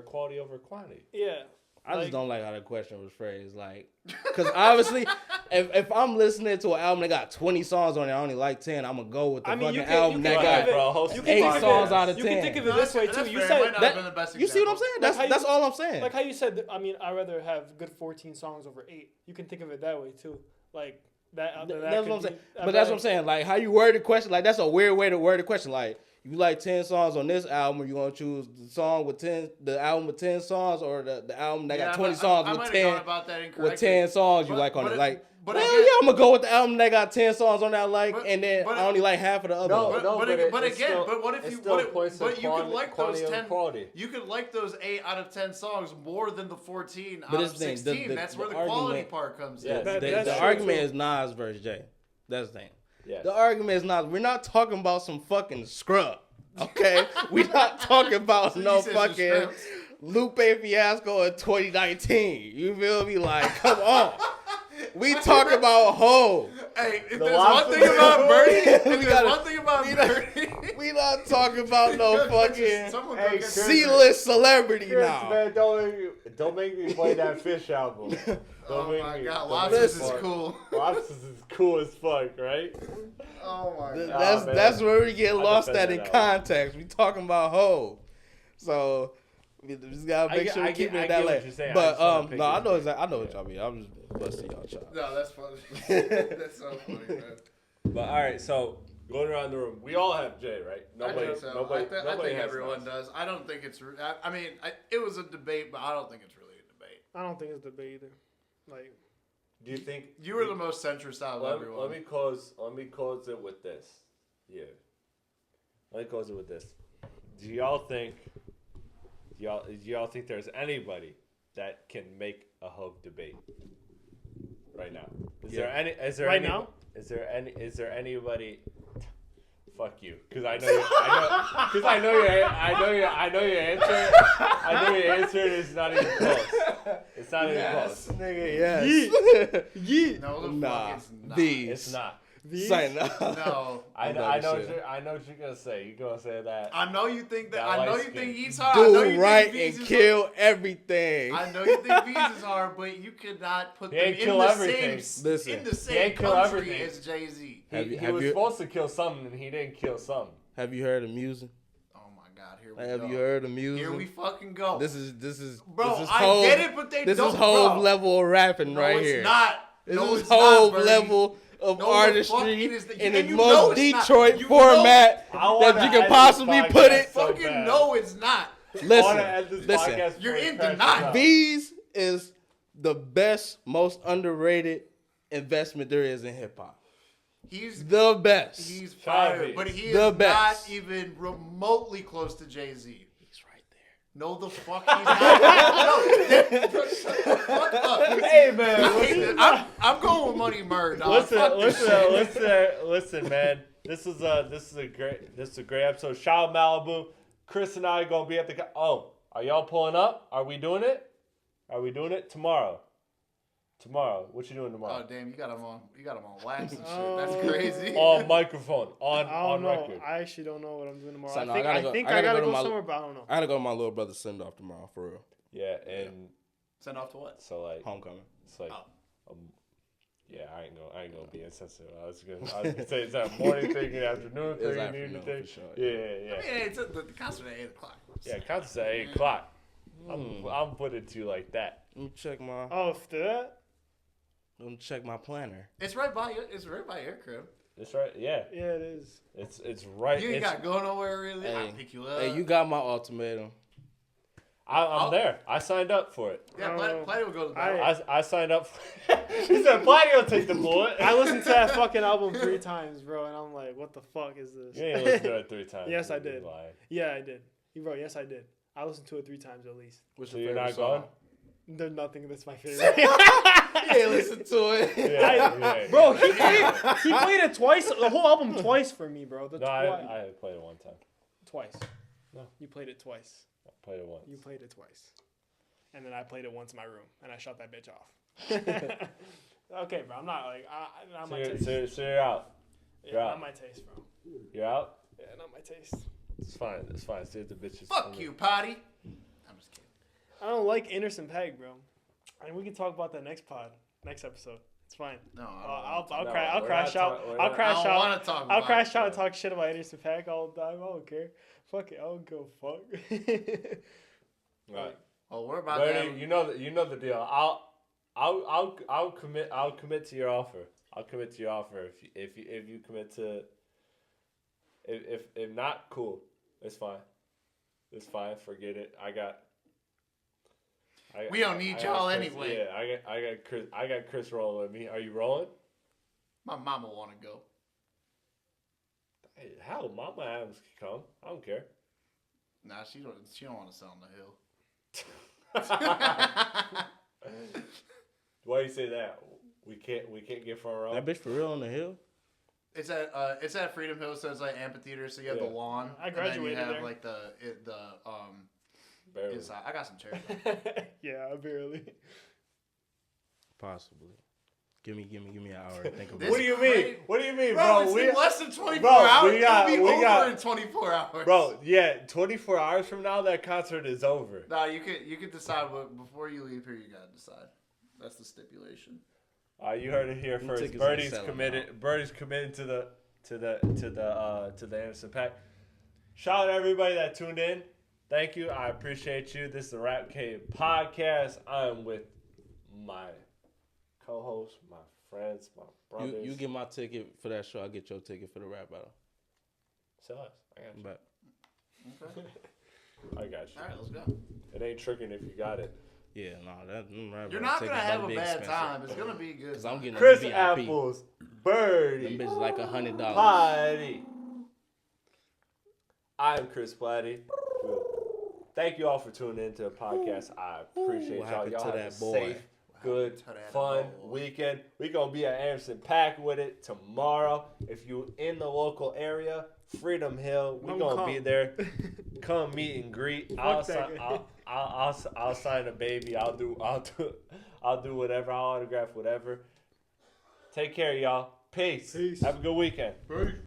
quality over quantity. yeah. I just like- don't like how the question was phrased. Like, because obviously, if I'm listening to an album that got 20 songs on it, I only like 10, I'm going to go with the I mean, fucking you can- album you that can got think of it- bro, host you the can 8 think of songs it- out of You 10. can think of it this way too. That's You fair. said Might not have been the best You see what I'm example. saying? Like how That's you- all I'm saying. like how you said. I mean, I'd rather have good 14 songs over 8. You can think of it that way too. Like that. That's that what could I'm saying. be- But that's what I'm saying. Like how you word the question, like that's a weird way to word the question. Like you like 10 songs on this album, or you gonna choose the album with 10 songs, or the album that got 20 songs I with might have 10 gone about that with incorrectly. 10 songs you But- like on but it. it- Like, but well, again- yeah, I'm gonna go with the album that got 10 songs on that I like, But- and then but- I only like half of the other. No, ones. But it- again, it's still- what if it you still what if, points to but you could quantity- like those quantity over 10 quality. You could like those 8 out of 10 songs more than the 14 But out this of thing, 16. That's where the quality argument- part comes Yeah, in. That- The that's true, argument too. is Nas versus Jay. That's the thing. Yes. The argument is not. We're not talking about some fucking scrub. Okay, we're not talking about So you no said some fucking scrubs. Lupe Fiasco in 2019. You feel me? Like, come on. We talk about Ho. Hey, if The there's one lobster- thing about Birdie, if We there's gotta- one thing about we gotta- Birdie, We not talking about no fucking Someone Hey, go get Chris, C-list celebrity Chris, now. man, don't make me play that Fish album. Don't Oh make my me- god, don't Lobsters make is me- cool. Lobsters is cool as fuck, right? Oh my Th- god. man. That's where we get I lost defend at in that context. We talking about Ho. So we just gotta make sure we keep it that what way. you're saying. I But just wanna pick no, I it. know exactly. I know what y'all mean. I'm just busting y'all chops. No, that's funny. That's so funny, man. But all right, so going around the room, we all have Jay, right? I think so. Nobody I think has everyone Nas. does. I don't think it's. I mean, it was a debate, but I don't think it's really a debate. I don't think it's debate either. Like Do you think You were the most centrist out of everyone. Let me close it with this. Yeah. Let me close it with this. Do y'all think there's anybody that can make a Hope debate right now? Is there Right any, now? Is there anybody? Fuck you, because I know your answer. I know your answer is not even close. It's not even close. Nigga, yes. yeah. No, the Nah, fuck it's not. these. It's not. Say no. No. I I'm know about to what shit. you're gonna say. You're gonna say that. I know you think that. That I know light you skin. think he's hard. I know you Do right think V's and is kill everything. hard. I know you think V's is hard, but you could not put He them ain't in kill the everything. same Listen, in the He same ain't kill country everything. as Jay Z. He Have was you- supposed to kill something, and he didn't kill something. Have you heard of music? Oh my god, here we Have go. you heard of music? Here we fucking go. This is Bro, this is I Hov- get it, but they This don't. is Hove bro. level of rapping No, right it's here. not. This No, is it's not, Hove Birdie. level of No, the artistry fucking is the- in and the you know most it's not. Detroit You format I wanna that you can end possibly this put podcast it. so Fucking bad. no, it's not. Listen. You're in denial. V's is the best, most underrated investment there is in hip hop. He's The best. he's Shout fire, out but V's. he is The not best. even remotely close to Jay Z. He's right there. No, the fuck he's not. No, shut the fuck up. Hey man, I'm going with Money Murr, dog. Fuck this shit. listen, man. This is a great episode. Shout out Malibu. Chris and I are gonna be at the. Oh, Are y'all pulling up? Are we doing it? Are we doing it tomorrow? Tomorrow. What you doing tomorrow? Oh damn, you got him on wax and shit. That's crazy. On microphone. I don't On know. record. I actually don't know what I'm doing tomorrow. So, no, I think I gotta go somewhere, but I don't know. I gotta go to my little brother's send off tomorrow for real. Yeah, and Send off to what? so like Homecoming. it's like Oh. yeah, I ain't gonna be insensitive. I was gonna say it's that morning thing, an afternoon thing, It's an evening afternoon thing. for sure. Yeah. I mean, it's the concert at 8:00. Yeah, concert's at 8:00. I'm putting it to you like that. Let me check my. Oh, after that? Let me check my planner. It's right by your crib. That's right. Yeah, Yeah, it is. it's right. You ain't it's, got to go nowhere really. I'll pick you up. Hey, you got my ultimatum. I'm there. I signed up for it. Yeah, Platte will go to the I- battle. I signed up. He said, "Platte will take the bullet." I listened to that fucking album 3 times, bro, and I'm like, what the fuck is this? You ain't listened to it 3 times. Yes, I You did. lying. Yeah, I did. He wrote, yes, I did. I listened to it 3 times at least. What's So your you're favorite not song? There's nothing that's my favorite. Yeah, listen to it. Yeah. Bro, he played it twice, the whole album twice for me, bro. No, I played it one time. Twice. No. You played it twice. I played it once. You played it twice. And then I played it once in my room, and I shut that bitch off. Okay, bro, I'm not like, not my taste. So you're out. Yeah, not my taste, bro. You're out. Yeah, not my taste. It's fine. It's fine. See if the bitches. Fuck you, potty. I'm just kidding. I don't like Anderson .Paak, bro. And we can talk about that next episode. It's fine. No, I'll No, crash out. we're I'll not- crash I don't out. want to talk about I'll crash out it. and talk shit about Anderson .Paak all the time. I don't care. Fuck it. I don't go fuck. Right. Oh, we're about Birdie, to have... you know the deal. I'll commit to your offer. I'll commit to your offer if you commit to. If not, cool. It's fine. It's fine. Forget it. We don't need y'all Chris, anyway. Yeah, I got Chris rolling with me. Are you rolling? My mama want to go. Hey, hell, Mama Adams can come. I don't care. Nah, she don't want to sit on the hill. Why you say that? We can't get front row. That bitch for real on the hill? It's at Freedom Hill, so it's like amphitheater. So you have the lawn. I graduated and then you have there. like the Barely. inside. I got some chairs. Yeah, barely. Possibly. Give me an hour to think about This- What do you Great. mean? What do you mean, Bro, bro? it's We in less than 24 Bro, hours. we got- It'll be we over got- in 24 hours. Bro, yeah, 24 hours from now, that concert is over. No, you could decide before you leave here. You gotta decide. That's the stipulation. You heard it here Them first. tickets ain't Birdie's selling committed. out. Birdie's committed to the Anderson .Paak. Shout out to everybody that tuned in. Thank you. I appreciate you. This is the Rap Cave podcast. I'm with my co-host, my friends, my brothers. You get my ticket for that show. I get your ticket for the rap battle. Sell us. I got you. But Okay. I got you. All right, let's go. It ain't tricking if you got it. yeah, that rap You're battle not tickets gonna have about a to be bad expensive. time. It's gonna be good. Cause I'm getting Chris VIP. Apples, Birdie, Them bitches like $100. Platte. I'm Chris Platte. Thank you all for tuning in to the podcast. I appreciate What y'all. happened Y'all to have that a boy? safe, good, to that fun boy? weekend. We're going to be at Anderson .Paak with it tomorrow. If you're in the local area, Freedom Hill, we're Don't going to come. be there. Come meet and greet. I'll that guy. sign a baby. I'll do whatever. I'll autograph whatever. Take care, y'all. Peace. Peace. Have a good weekend. Peace.